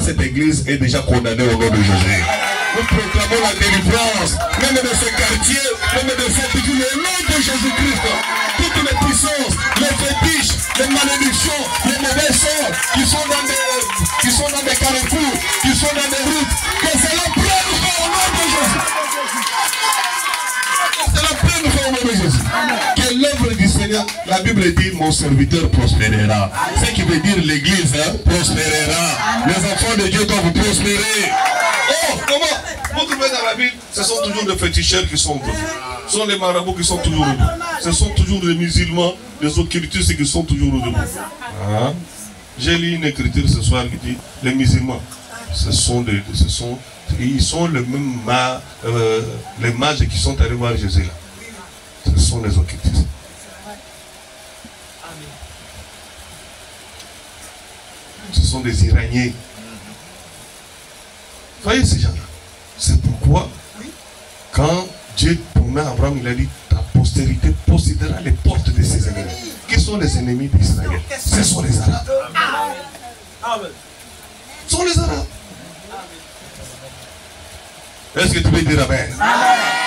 cette église est déjà condamnée au nom de Jésus. Nous proclamons la délivrance, même de ce quartier, même de cette ville, au nom de Jésus-Christ. Toutes les puissances, les fétiches, les malédictions, les mauvais sorts qui sont dans des carrefours, qui sont dans des routes, que cela prenne fin au nom de Jésus. Que cela prenne fin au nom de Jésus. Que l'œuvre du Seigneur, la Bible dit, mon serviteur prospérera. Ce qui veut dire l'église prospérera. Les enfants de Dieu doivent prospérer. Oh, comment? Vous trouvez dans la Bible, ce sont toujours des féticheurs qui sont debout. Ce sont les marabouts qui sont toujours debout. Ce sont toujours les musulmans, les occultistes qui sont toujours debout. Hein? J'ai lu une écriture ce soir qui dit, les musulmans, ils sont les mêmes les mages qui sont allés voir Jésus là. Ce sont les occultistes. Ce sont des Iraniens. Voyez ces gens-là. C'est pourquoi, quand Dieu promet à Abraham, il a dit, ta postérité possédera les portes de ses ennemis. Qui sont les ennemis d'Israël? Ce sont les Arabes. Ce sont les Arabes. Est-ce que tu veux dire Amen?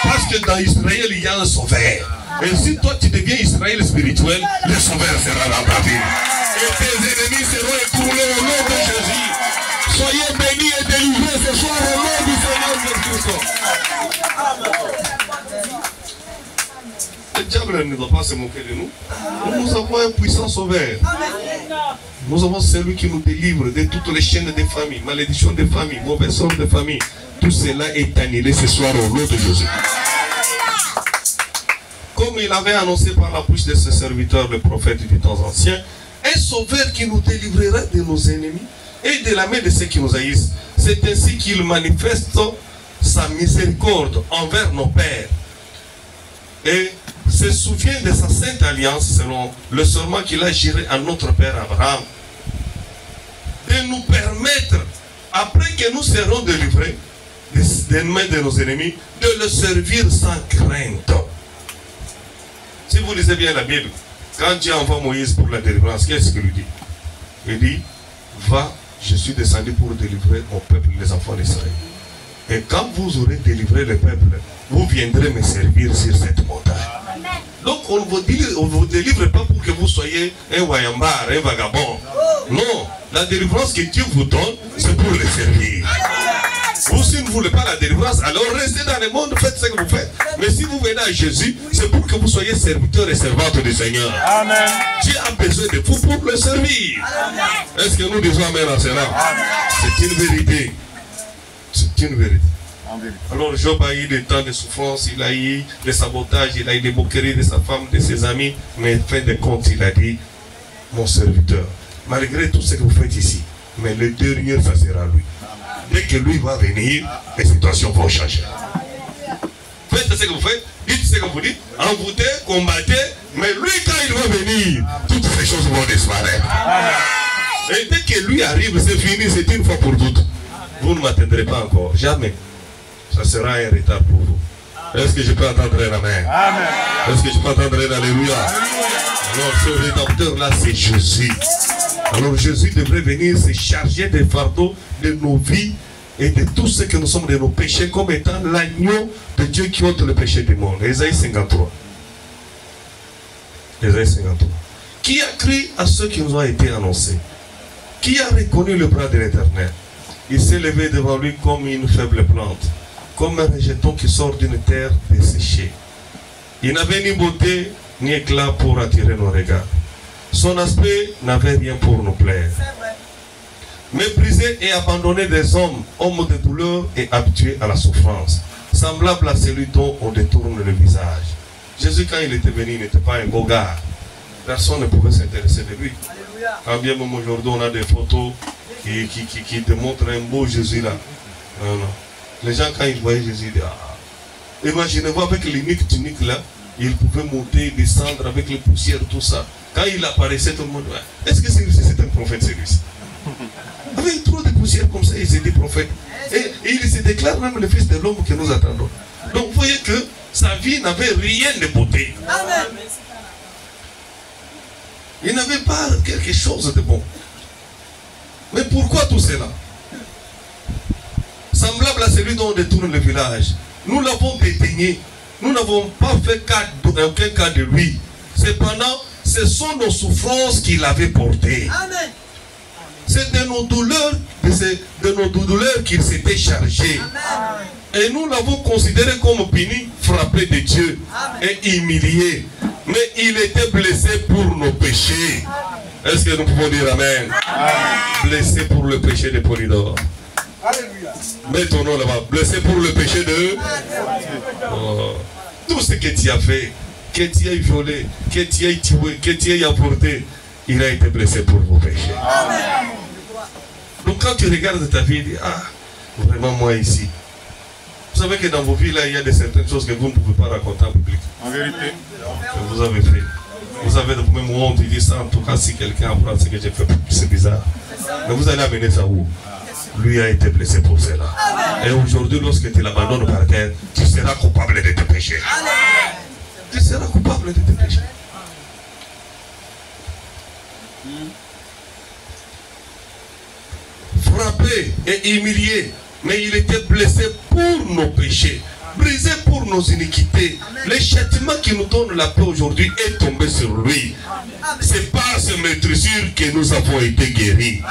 Parce que dans Israël, il y a un sauveur. Et si toi tu deviens Israël spirituel, le sauveur sera dans ta vie. Et tes ennemis seront écroulés au nom de Jésus. Soyez bénis et délivrés ce soir au nom du Seigneur Jésus-Christ. Le diable ne doit pas se moquer de nous. Nous avons un puissant sauveur. Nous avons celui qui nous délivre de toutes les chaînes des familles, malédictions des familles, mauvais sorts des familles. Tout cela est annulé ce soir au nom de Jésus. Comme il avait annoncé par la bouche de ses serviteurs, le prophète du temps ancien, un sauveur qui nous délivrera de nos ennemis et de la main de ceux qui nous haïssent. C'est ainsi qu'il manifeste sa miséricorde envers nos pères et se souvient de sa sainte alliance selon le serment qu'il a juré à notre père Abraham, de nous permettre, après que nous serons délivrés des mains de nos ennemis, de le servir sans crainte. Si vous lisez bien la Bible, quand Dieu envoie Moïse pour la délivrance, qu'est-ce qu'il lui dit? Il dit, va, je suis descendu pour délivrer mon peuple, les enfants d'Israël. Et quand vous aurez délivré le peuple, vous viendrez me servir sur cette montagne. Donc on ne vous délivre pas pour que vous soyez un wayambar, un vagabond. Non, la délivrance que Dieu vous donne, c'est pour le servir. Vous, si vous ne voulez pas la délivrance, alors restez dans le monde, faites ce que vous faites. Mais si vous venez à Jésus, c'est pour que vous soyez serviteurs et servantes du Seigneur. Amen. Dieu a besoin de vous pour le servir. Est-ce que nous disons Amen à cela? C'est une vérité. C'est une vérité. Alors Job a eu des temps de souffrance, il a eu des sabotages, il a eu des moqueries de sa femme, de ses amis. Mais fin de compte, il a dit, mon serviteur, malgré tout ce que vous faites ici, mais le dernier, ça sera lui. Dès que lui va venir, les situations vont changer. Faites ce que vous faites, dites ce que vous dites, envoûtez, combattez, mais lui quand il va venir, toutes ces choses vont disparaître. Et dès que lui arrive, c'est fini, c'est une fois pour toutes. Vous ne m'atteindrez pas encore, jamais. Ça sera un retard pour vous. Est-ce que je peux entendre un amen? Est-ce que je peux entendre un alléluia? Alors ce rédempteur-là, c'est Jésus. Alors Jésus devrait venir se charger des fardeaux de nos vies et de tout ce que nous sommes de nos péchés comme étant l'agneau de Dieu qui ôte le péché du monde. Ésaïe 53. Ésaïe 53. Qui a cru à ceux qui nous ont été annoncés? Qui a reconnu le bras de l'Éternel? Il s'est levé devant lui comme une faible plante, comme un rejeton qui sort d'une terre desséchée. Il n'avait ni beauté ni éclat pour attirer nos regards. Son aspect n'avait rien pour nous plaire. Méprisé et abandonné des hommes, homme de douleur et habitué à la souffrance, semblable à celui dont on détourne le visage. Jésus, quand il était venu, il n'était pas un beau gars. Personne ne pouvait s'intéresser de lui. Quand bien même aujourd'hui on a des photos qui démontrent un beau Jésus là. Non, non. Les gens quand ils voyaient Jésus, ils disaient, ah. Imaginez-vous avec les tuniques là, il pouvait monter, descendre avec les poussières, tout ça. Quand il apparaissait, tout le monde, est-ce que c'est un prophète celui-ci? Avec trop de poussière comme ça, il s'est dit prophète. Et il se déclare même le fils de l'homme que nous attendons. Donc vous voyez que sa vie n'avait rien de beauté. Il n'avait pas quelque chose de bon. Mais pourquoi tout cela? celui dont on détourne le village. Nous l'avons dédaigné. Nous n'avons pas fait aucun cas de lui. Cependant, ce sont nos souffrances qu'il avait portées. C'est de nos douleurs, qu'il s'était chargé. Et nous l'avons considéré comme puni, frappé de Dieu et humilié. Mais il était blessé pour nos péchés. Est-ce que nous pouvons dire Amen? Blessé pour le péché de Polydore. Mets ton nom là-bas. Blessé pour le péché de... Oh. Tout ce que tu as fait, que tu as violé, que tu as tué, que tu as apporté, il a été blessé pour vos péchés. Donc quand tu regardes ta vie, tu dis, ah, vraiment moi ici. Vous savez que dans vos vies, là, il y a certaines choses que vous ne pouvez pas raconter en public. En vérité. Que vous avez fait. Vous avez de vous-même honte, il dit ça, en tout cas, si quelqu'un apprend ce que j'ai fait, c'est bizarre. Mais vous allez amener ça où? Lui a été blessé pour cela. Et aujourd'hui, lorsque tu l'abandonnes par terre, tu seras coupable de tes péchés. Tu seras coupable de tes péchés. Frappé et humilié, mais il était blessé pour nos péchés, brisé pour nos iniquités. Le châtiment qui nous donne la paix aujourd'hui est tombé sur lui. C'est par ses meurtrissures que nous avons été guéris.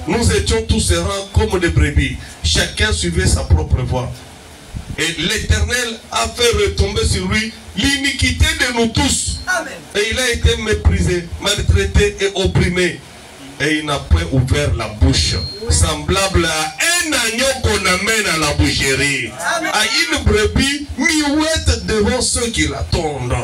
Nous étions tous errants comme des brebis. Chacun suivait sa propre voie. Et l'Éternel a fait retomber sur lui l'iniquité de nous tous. Et il a été méprisé, maltraité et opprimé. Et il n'a point ouvert la bouche. Semblable à un agneau qu'on amène à la boucherie. À une brebis muette devant ceux qui l'attendent.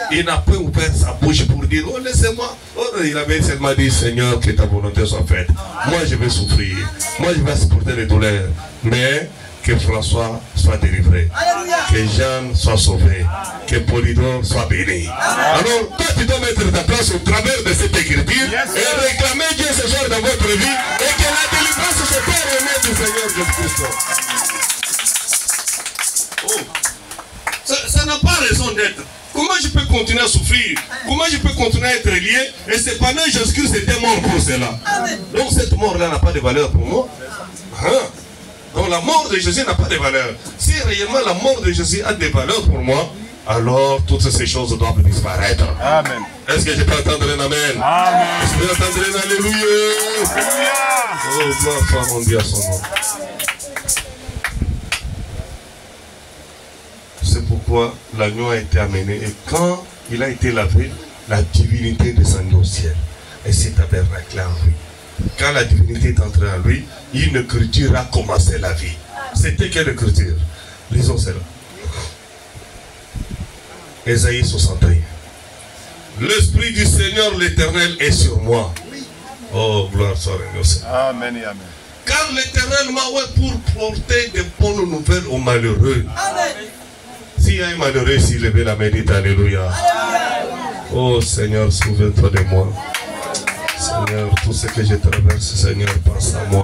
Il n'a pas ouvert sa bouche pour dire, oh laissez-moi. Oh, il avait seulement dit, Seigneur, que ta volonté soit faite. Moi je vais souffrir. Moi je vais supporter les douleurs. Mais que François soit délivré. Que Jeanne soit sauvé. Que Polydore soit béni. Alors, toi tu dois mettre ta place au travers de cette écriture et réclamer Dieu ce soir dans votre vie et que la délivrance se fait remettre du Seigneur Jésus-Christ. Oh. Ça n'a pas raison d'être. Comment je peux continuer à souffrir? Comment je peux continuer à être lié? Et cependant, Jésus-Christ était mort pour cela. Donc cette mort-là n'a pas de valeur pour moi. Donc la mort de Jésus n'a pas de valeur. Si réellement la mort de Jésus a des valeurs pour moi, alors toutes ces choses doivent disparaître. Amen. Est-ce que je peux entendre un amen? Amen. Est-ce que je peux entendre un alléluia? Oh, gloire soit mon Dieu à son nom. C'est pourquoi l'agneau a été amené. Et quand il a été lavé, la divinité descendit au ciel. Et s'est tabernaclé en lui. Quand la divinité est entrée en lui, une écriture a commencé la vie. C'était quelle écriture? Lisons cela. Ésaïe 61. L'Esprit du Seigneur l'Éternel est sur moi. Oh, gloire soit à Dieu. Amen et amen. Car l'Éternel m'a oint pour porter de bonnes nouvelles aux malheureux. S'il y a un malheureux ici, levez la main, dites Alléluia. Oh Seigneur, souviens-toi de moi. Seigneur, tout ce que je traverse, Seigneur, pense à moi.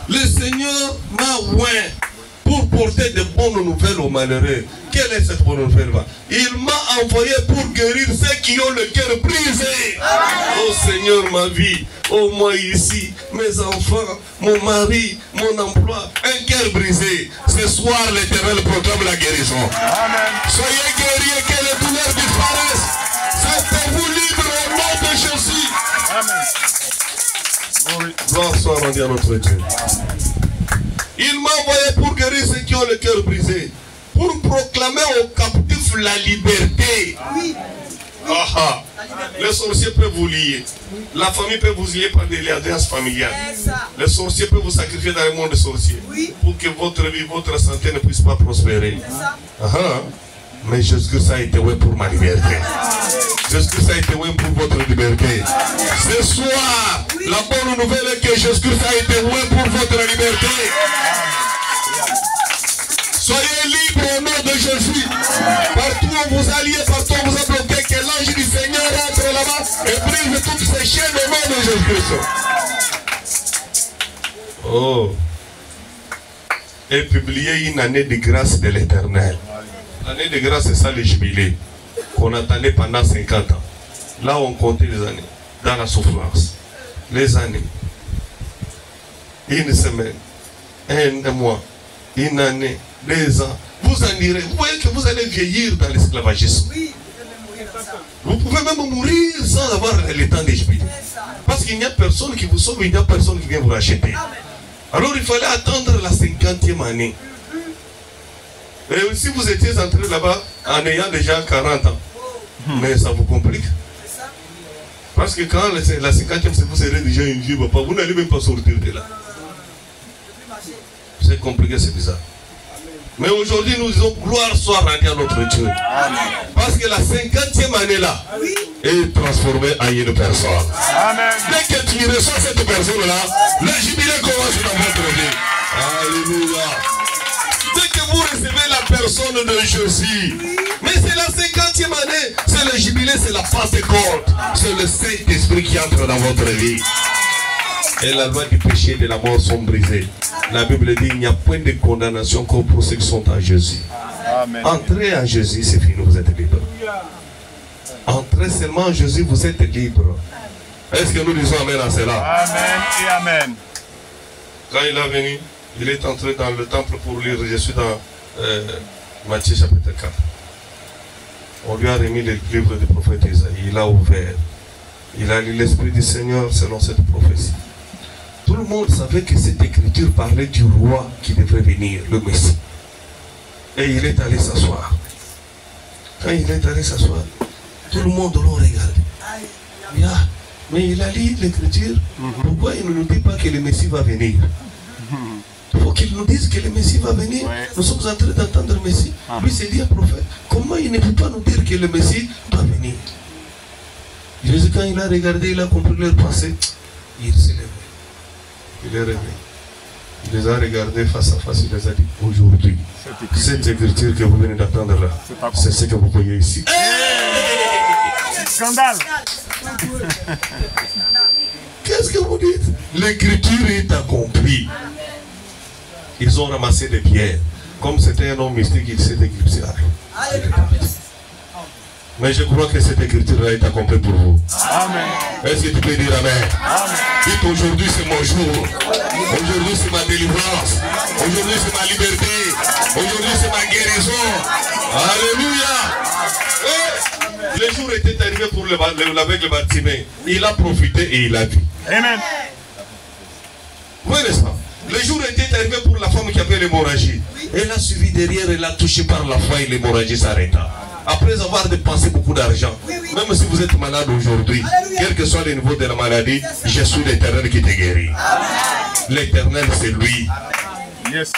Le Seigneur m'a oint pour porter de bonnes nouvelles aux malheureux. Quelle est cette bonne nouvelle-là? Il m'a envoyé pour guérir ceux qui ont le cœur brisé. Oh Seigneur, ma vie, oh moi ici, mes enfants, mon mari, mon emploi, un cœur brisé. Ce soir, l'Éternel proclame la guérison. Amen. Soyez guéris et que les douleurs disparaissent. Sentez-vous libre au nom de Jésus. Amen. Gloire soit rendue à notre Dieu. Il m'a envoyé pour guérir ceux qui ont le cœur brisé, pour proclamer aux captifs la liberté. Oui. Ah, les sorciers peuvent vous lier. La famille peut vous lier par des alliances familiales. Les sorciers peuvent vous sacrifier dans le monde des sorciers. Oui. Pour que votre vie, votre santé ne puisse pas prospérer. Mais Jésus-Christ a été ouais pour ma liberté. Jésus-Christ a été ouais pour votre liberté. Ce soir, la bonne nouvelle est que Jésus-Christ a été ouais pour votre liberté. Soyez libres au nom de Jésus. Partout où vous alliez, partout où vous êtes bloqué, que l'ange du Seigneur entre là-bas et brise toutes ces chaînes au nom de Jésus-Christ. Oh. Et publier une année de grâce de l'Éternel. L'année de grâce, c'est ça le jubilé qu'on attendait pendant 50 ans. Là, on comptait les années dans la souffrance. Les années. Une semaine, un mois, une année, 2 ans, vous en direz. Vous voyez que vous allez vieillir dans l'esclavagisme. Oui. Vous pouvez même mourir sans avoir le temps de jubiler. Parce qu'il n'y a personne qui vous sauve, il n'y a personne qui vient vous racheter. Alors il fallait attendre la 50e année. Et si vous étiez entré là-bas en ayant déjà 40 ans, mais ça vous complique. Parce que quand la 50e, vous serez déjà une vieux papa, vous n'allez même pas sortir de là. C'est compliqué, c'est bizarre. Mais aujourd'hui, nous disons gloire soit rendue à notre Dieu. Parce que la 50e année là est transformée en une personne. Amen. Dès que tu reçois cette personne-là, le jubilé commence dans votre vie. Alléluia. Dès que vous recevez la personne de Jésus, mais c'est la 50e année, c'est le jubilé, c'est la Pentecôte, c'est le Saint-Esprit qui entre dans votre vie. Et la loi du péché et de la mort sont brisées. La Bible dit il n'y a point de condamnation comme pour ceux qui sont en Jésus. Amen. Entrez en Jésus, c'est fini, vous êtes libre. Entrez seulement en Jésus, vous êtes libre. Est-ce que nous disons amen à cela? Amen et amen. Quand il est venu, il est entré dans le temple pour lire. Je suis dans Matthieu chapitre 4. On lui a remis le livre du prophète Isaïe. Il a ouvert. Il a lu l'Esprit du Seigneur selon cette prophétie. Tout le monde savait que cette écriture parlait du roi qui devrait venir, le Messie. Et il est allé s'asseoir. Quand il est allé s'asseoir, tout le monde l'a regardé. Mais il a lu l'écriture. Pourquoi il ne nous dit pas que le Messie va venir? Il faut qu'il nous dise que le Messie va venir. Nous sommes en train d'entendre le Messie. Lui s'est dit un prophète. Comment il ne peut pas nous dire que le Messie va venir? Jésus, quand il a regardé, il a compris leur pensée. Il s'est levé. Il est réveillé. Il les a regardés face à face. Il les a dit, aujourd'hui, cette écriture que vous venez d'attendre là, c'est ce que vous voyez ici. Scandale. Qu'est-ce que vous dites? L'écriture est accomplie. Ils ont ramassé des pierres. Comme c'était un homme mystique, il s'est éclipsé. Mais je crois que cette écriture-là est accomplie pour vous. Amen. Est-ce que tu peux dire amen? Amen. Dites aujourd'hui c'est mon jour. Aujourd'hui c'est ma délivrance. Aujourd'hui c'est ma liberté. Aujourd'hui c'est ma guérison. Alléluia. Et le jour était arrivé pour l'aveugle Bartimée. Il a profité et il a vu. Amen. Oui, n'est-ce pas? Le jour était arrivé pour la femme qui avait l'hémorragie. Elle a suivi derrière, elle a touché par la foi et l'hémorragie s'arrêta. Après avoir dépensé beaucoup d'argent, même si vous êtes malade aujourd'hui, quel que soit le niveau de la maladie, je suis l'Éternel qui te guérit. L'Éternel, c'est lui. Yes.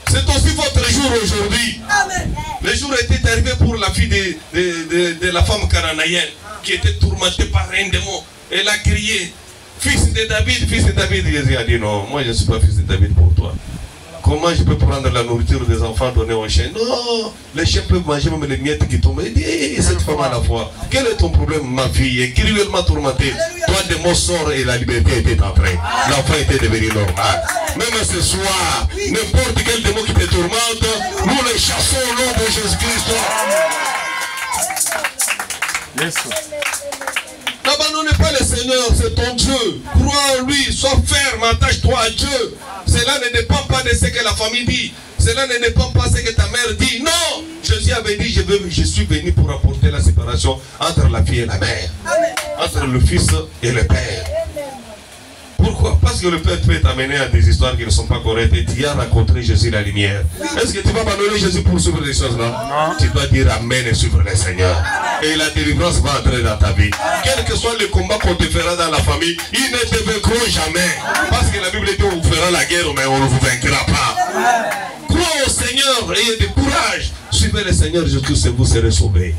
C'est aussi votre jour aujourd'hui. Le jour était arrivé pour la fille de la femme cananéenne qui était tourmentée par un démon. Elle a crié, fils de David, fils de David. Jésus a dit non, moi je ne suis pas fils de David pour toi. Comment je peux prendre la nourriture des enfants donnée aux chiens? Non, les chiens peuvent manger même les miettes qui tombent. Il dit, hey, cette femme à la fois, quel est ton problème, ma fille? Et cruellement tourmentée. Toi, des mots sortent et la liberté était entrée. L'enfant était devenu normal. Même ce soir, n'importe quel démon qui te tourmente, nous les chassons au nom de Jésus-Christ. Yes. N'abandonne pas le Seigneur, c'est ton Dieu. Crois en lui, sois ferme, attache-toi à Dieu. Cela ne dépend pas de ce que la famille dit. Cela ne dépend pas de ce que ta mère dit. Non, Jésus avait dit, je suis venu pour apporter la séparation entre la fille et la mère. Entre le fils et le père. Pourquoi? Parce que le père peut t'amener à des histoires qui ne sont pas correctes et tu as rencontré Jésus la lumière. Est-ce que tu vas abandonner Jésus pour suivre des choses là? Tu dois dire amen et suivre le Seigneur. Et la délivrance va entrer dans ta vie. Quel que soit le combat qu'on te fera dans la famille, ils ne te vaincront jamais. Parce que la Bible dit on vous fera la guerre mais on ne vous vaincra pas. Crois au Seigneur, ayez du courage. Suivez le Seigneur Jésus et vous serez sauvés.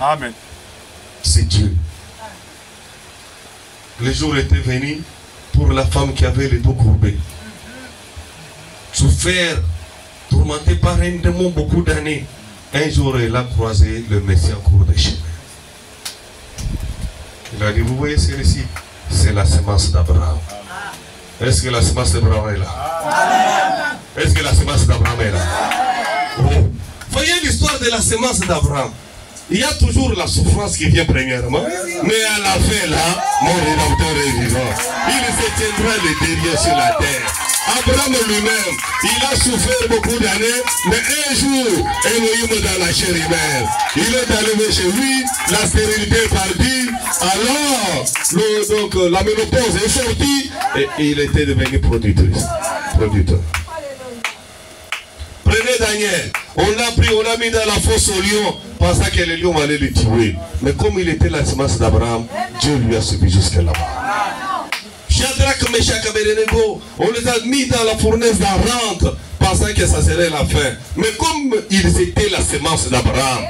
Amen. C'est Dieu. Le jour était venu pour la femme qui avait les dos courbés. Souffert, tourmentée par un démon beaucoup d'années. Un jour, elle a croisé le Messie en cours de chemin. Il a dit, vous voyez celui-ci, c'est la semence d'Abraham. Est-ce que la semence d'Abraham est là? Est-ce que la semence d'Abraham est là? Oh. Voyez l'histoire de la semence d'Abraham. il y a toujours la souffrance qui vient premièrement, mais à la fin là, mon Rédempteur est vivant. Il se tiendra le derrière sur la terre. Abraham lui-même, il a souffert beaucoup d'années, mais un jour, Elohim dans la chair humaine, il est arrivé chez lui, la stérilité est partie, alors donc, la ménopause est sortie et il était devenu producteur. Prenez Daniel, on l'a mis dans la fosse au lion, pensant que les lions allaient le tuer. Mais comme il était la semence d'Abraham, Dieu lui a suivi jusqu'à là-bas. Shadrach, Meshach, Abednego, on les a mis dans la fournaise d'Arante, pensant que ça serait la fin. Mais comme ils étaient la semence d'Abraham,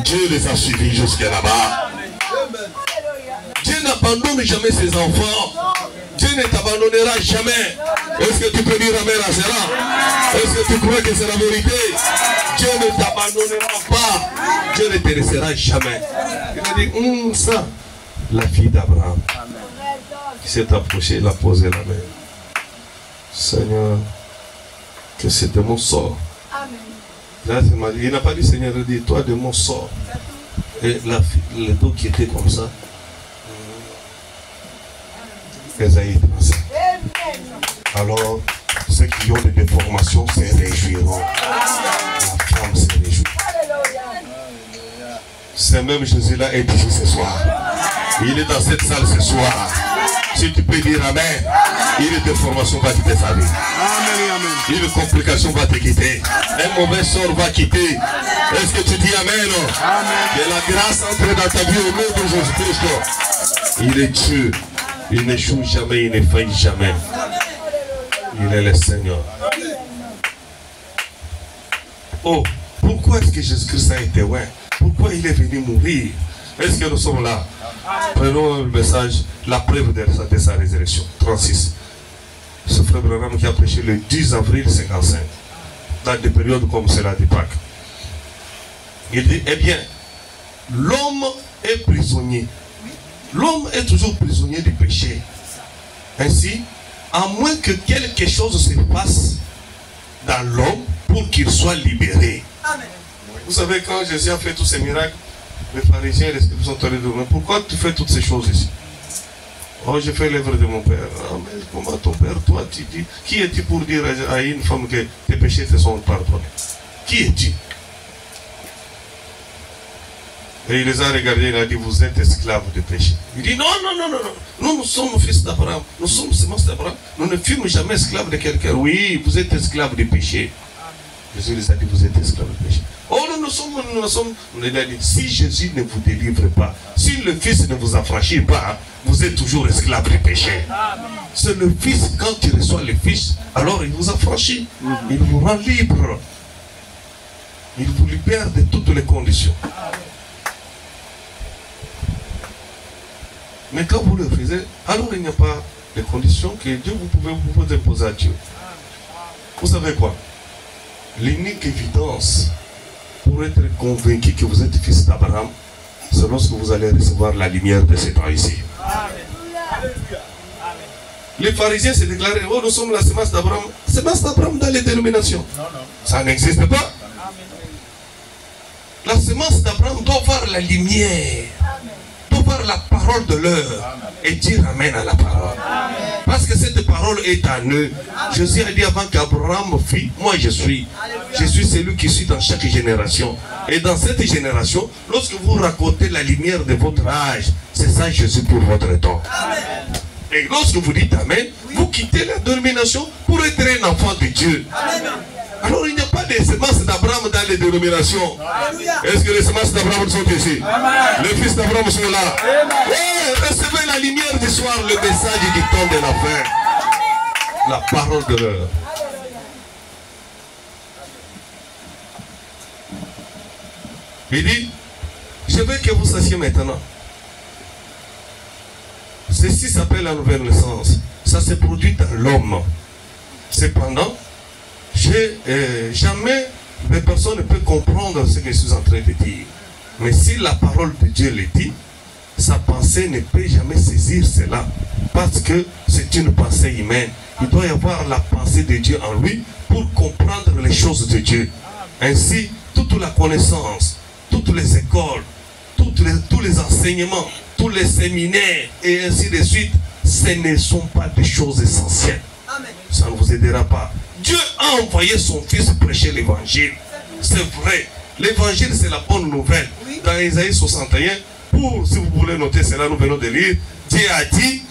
Dieu les a suivis jusqu'à là-bas. Dieu n'abandonne jamais ses enfants. Dieu ne t'abandonnera jamais. Est-ce que tu peux dire amen à cela? Est-ce que tu crois que c'est la vérité? Dieu ne t'abandonnera pas. Dieu ne te laissera jamais. Il a dit, ça, la fille d'Abraham, qui s'est approchée, il a posé la main. Seigneur, que ce démon sort. Là, il n'a pas dit, Seigneur, il dit, toi, démon sort. Et la fille, les dos qui étaient comme ça, Esaïe. Alors, ceux qui ont des déformations se réjouiront. La femme se réjouit. C'est même Jésus-là est ici ce soir. Il est dans cette salle ce soir. Si tu peux dire Amen, une déformation va quitter sa vie. Une complication va te quitter. Un mauvais sort va quitter. Est-ce que tu dis Amen? Que la grâce entre dans ta vie au nom de Jésus-Christ. Il est Dieu. Il n'échoue jamais, il ne faillit jamais. Il est le Seigneur. Oh, pourquoi est-ce que Jésus-Christ a été loin? Pourquoi il est venu mourir? Est-ce que nous sommes là? Prenons le message, la preuve de sa résurrection. 36. Ce frère Branham qui a prêché le 10 avril 55, dans des périodes comme celle de Pâques. Il dit, eh bien, l'homme est prisonnier. L'homme est toujours prisonnier du péché. Ainsi, à moins que quelque chose se passe dans l'homme pour qu'il soit libéré. Amen. Vous savez, quand Jésus a fait tous ces miracles, les pharisiens et les scribes sont allés demander, pourquoi tu fais toutes ces choses ici? Oh, j'ai fait l'œuvre de mon père. Ah, mais comment ton père, toi, tu dis, qui es-tu pour dire à une femme que tes péchés te sont pardonnés? Qui es-tu? Et il les a regardés, il a dit, vous êtes esclaves de péché. Il dit, non, nous sommes fils d'Abraham, nous sommes semences d'Abraham, nous ne fûmes jamais esclaves de quelqu'un. Oui, vous êtes esclaves de péché. Jésus les a dit, vous êtes esclaves de péché. Oh, nous sommes, il a dit, si Jésus ne vous délivre pas, si le Fils ne vous affranchit pas, vous êtes toujours esclaves de péché. C'est le Fils, quand il reçoit le Fils, alors il vous affranchit, il vous rend libre. Il vous libère de toutes les conditions. Mais quand vous le faisiez, alors il n'y a pas de conditions que Dieu vous pouvez imposer à Dieu. Vous savez quoi? L'unique évidence pour être convaincu que vous êtes fils d'Abraham, c'est lorsque vous allez recevoir la lumière de ce temps ici. Les pharisiens se déclaraient, oh, nous sommes la semence d'Abraham. Semence d'Abraham dans les dénominations. Ça n'existe pas. La semence d'Abraham doit voir la lumière. Par la parole de l'heure et dire Amen à la parole. Parce que cette parole est en eux. Jésus a dit avant qu'Abraham fît, moi je suis. Je suis celui qui suis dans chaque génération. Et dans cette génération, lorsque vous racontez la lumière de votre âge, c'est ça Jésus pour votre temps. Et lorsque vous dites Amen, vous quittez la dénomination pour être un enfant de Dieu. Alors il n'y a pas de semences d'Abraham dans les dénominations. Est-ce que les semences d'Abraham sont ici? Les fils d'Abraham sont là. Ouais, recevez la lumière du soir, le message du temps de la fin. La parole de l'heure. Il dit, je veux que vous sachiez maintenant. Ceci s'appelle la nouvelle naissance. Ça se produit dans l'homme. Cependant, jamais les personnes ne peuvent comprendre ce que je suis en train de dire. Mais si la parole de Dieu le dit, sa pensée ne peut jamais saisir cela. Parce que c'est une pensée humaine. Il doit y avoir la pensée de Dieu en lui pour comprendre les choses de Dieu. Ainsi, toute la connaissance, toutes les écoles, tous les enseignements, tous les séminaires et ainsi de suite, ce ne sont pas des choses essentielles. Ça ne vous aidera pas. Dieu a envoyé son fils prêcher l'évangile. C'est vrai. L'évangile, c'est la bonne nouvelle. Dans Isaïe 61, si vous voulez noter cela, nous venons de lire, Dieu a dit,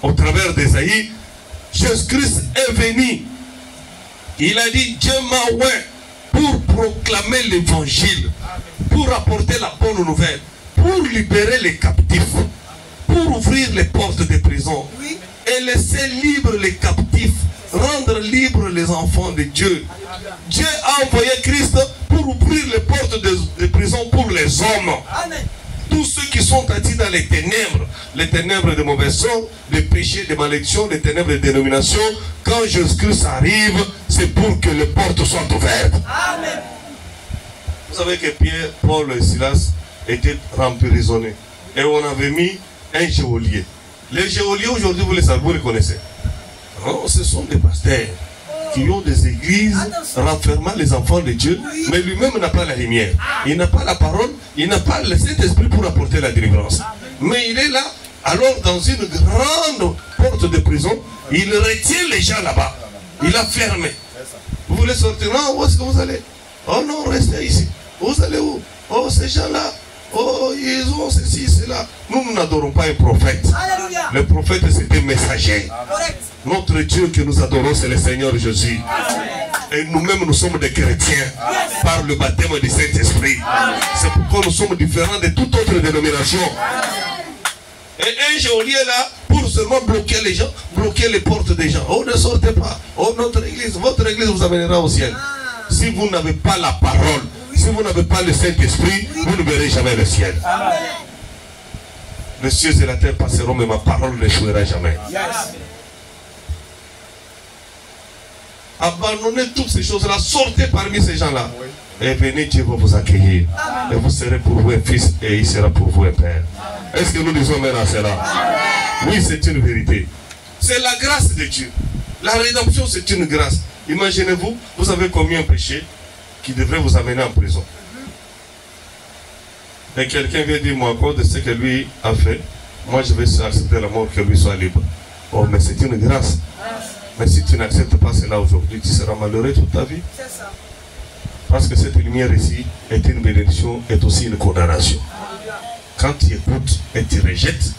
au travers d'Isaïe, Jésus-Christ est venu. Il a dit, Dieu m'a oint pour proclamer l'évangile, pour apporter la bonne nouvelle, pour libérer les captifs, pour ouvrir les portes des prisons et laisser libres les captifs, rendre libres les enfants de Dieu. Dieu a envoyé Christ pour ouvrir les portes des prisons pour les hommes. Amen. Tous ceux qui sont assis dans les ténèbres de mauvais sort, les péchés, les malédictions, les ténèbres de dénomination, quand Jésus-Christ arrive, c'est pour que les portes soient ouvertes. Amen. Vous savez que Pierre, Paul et Silas étaient emprisonnés. Et on avait mis un geôlier. Les geôliers aujourd'hui, vous les savez, vous les connaissez. Non, ce sont des pasteurs qui ont des églises renfermant les enfants de Dieu, mais lui-même n'a pas la lumière. Il n'a pas la parole, il n'a pas le Saint-Esprit pour apporter la délivrance. Mais il est là, alors dans une grande porte de prison, il retient les gens là-bas. Il a fermé. Vous voulez sortir? Non, où est-ce que vous allez? Oh non, restez ici. Vous allez où? Oh, ces gens-là. Oh, ils ont ceci, cela. Nous n'adorons pas un prophète. Alléluia. Le prophète, c'est un messager. Correct. Notre Dieu que nous adorons, c'est le Seigneur Jésus. Amen. Et nous-mêmes, nous sommes des chrétiens par le baptême du Saint-Esprit. C'est pourquoi nous sommes différents de toute autre dénomination. Et un geôlier là, pour seulement bloquer les gens, bloquer les portes des gens. Oh, ne sortez pas. Oh, votre église vous amènera au ciel. Si vous n'avez pas la parole, si vous n'avez pas le Saint-Esprit, vous ne verrez jamais le ciel. Amen. Les cieux et la terre passeront, mais ma parole n'échouera jamais. Yes. Abandonnez toutes ces choses-là, sortez parmi ces gens-là. Et venez, Dieu va vous accueillir. Amen. Et vous serez pour vous un fils et il sera pour vous un père. Est-ce que nous disons maintenant cela? Amen. Oui, c'est une vérité. C'est la grâce de Dieu. La rédemption, c'est une grâce. Imaginez-vous, vous avez commis un péché qui devrait vous amener en prison. Et quelqu'un vient dire, moi, à cause de ce que lui a fait, moi je vais accepter la mort, que lui soit libre. Oh, mais c'est une grâce. Mais si tu n'acceptes pas cela aujourd'hui, tu seras malheureux toute ta vie. Parce que cette lumière ici est une bénédiction, est aussi une condamnation. Quand tu écoutes et tu rejettes,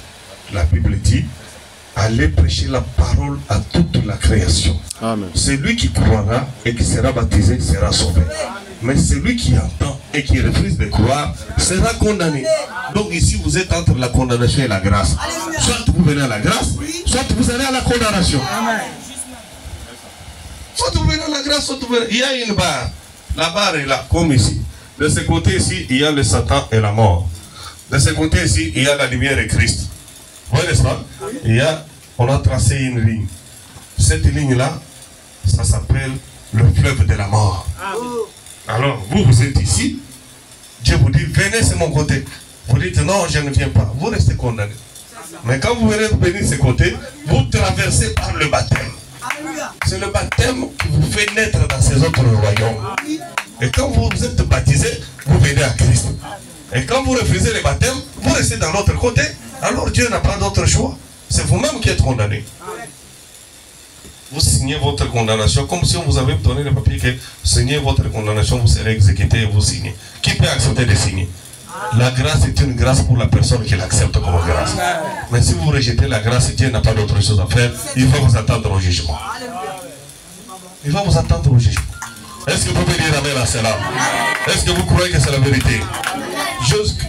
la Bible dit, allez prêcher la parole à toute la création. Amen. Celui qui croira et qui sera baptisé sera sauvé. Mais celui qui entend et qui refuse de croire sera condamné. Donc ici vous êtes entre la condamnation et la grâce. Soit vous venez à la grâce, soit vous allez à la condamnation. Amen. Soit vous venez à la grâce, soit vous venez. Il y a une barre. La barre est là, comme ici. De ce côté ici, il y a le Satan et la mort. De ce côté ici, il y a la lumière et Christ. Vous voyez, n'est-ce pas? On a tracé une ligne. Cette ligne-là, ça s'appelle le fleuve de la mort. Alors, vous êtes ici. Dieu vous dit, venez, c'est mon côté. Vous dites, non, je ne viens pas. Vous restez condamné. Mais quand vous venez de ce côté, vous traversez par le baptême. C'est le baptême qui vous fait naître dans ces autres royaumes. Et quand vous êtes baptisé, vous venez à Christ. Et quand vous refusez le baptême, vous restez dans l'autre côté. Alors Dieu n'a pas d'autre choix. C'est vous-même qui êtes condamné. Vous signez votre condamnation comme si on vous avait donné le papier que signez votre condamnation, vous serez exécuté et vous signez. Qui peut accepter de signer? La grâce est une grâce pour la personne qui l'accepte comme grâce. Mais si vous rejetez la grâce, Dieu n'a pas d'autre chose à faire. Il va vous attendre au jugement. Il va vous attendre au jugement. Est-ce que vous pouvez dire amen à cela? Est-ce que vous croyez que c'est la vérité?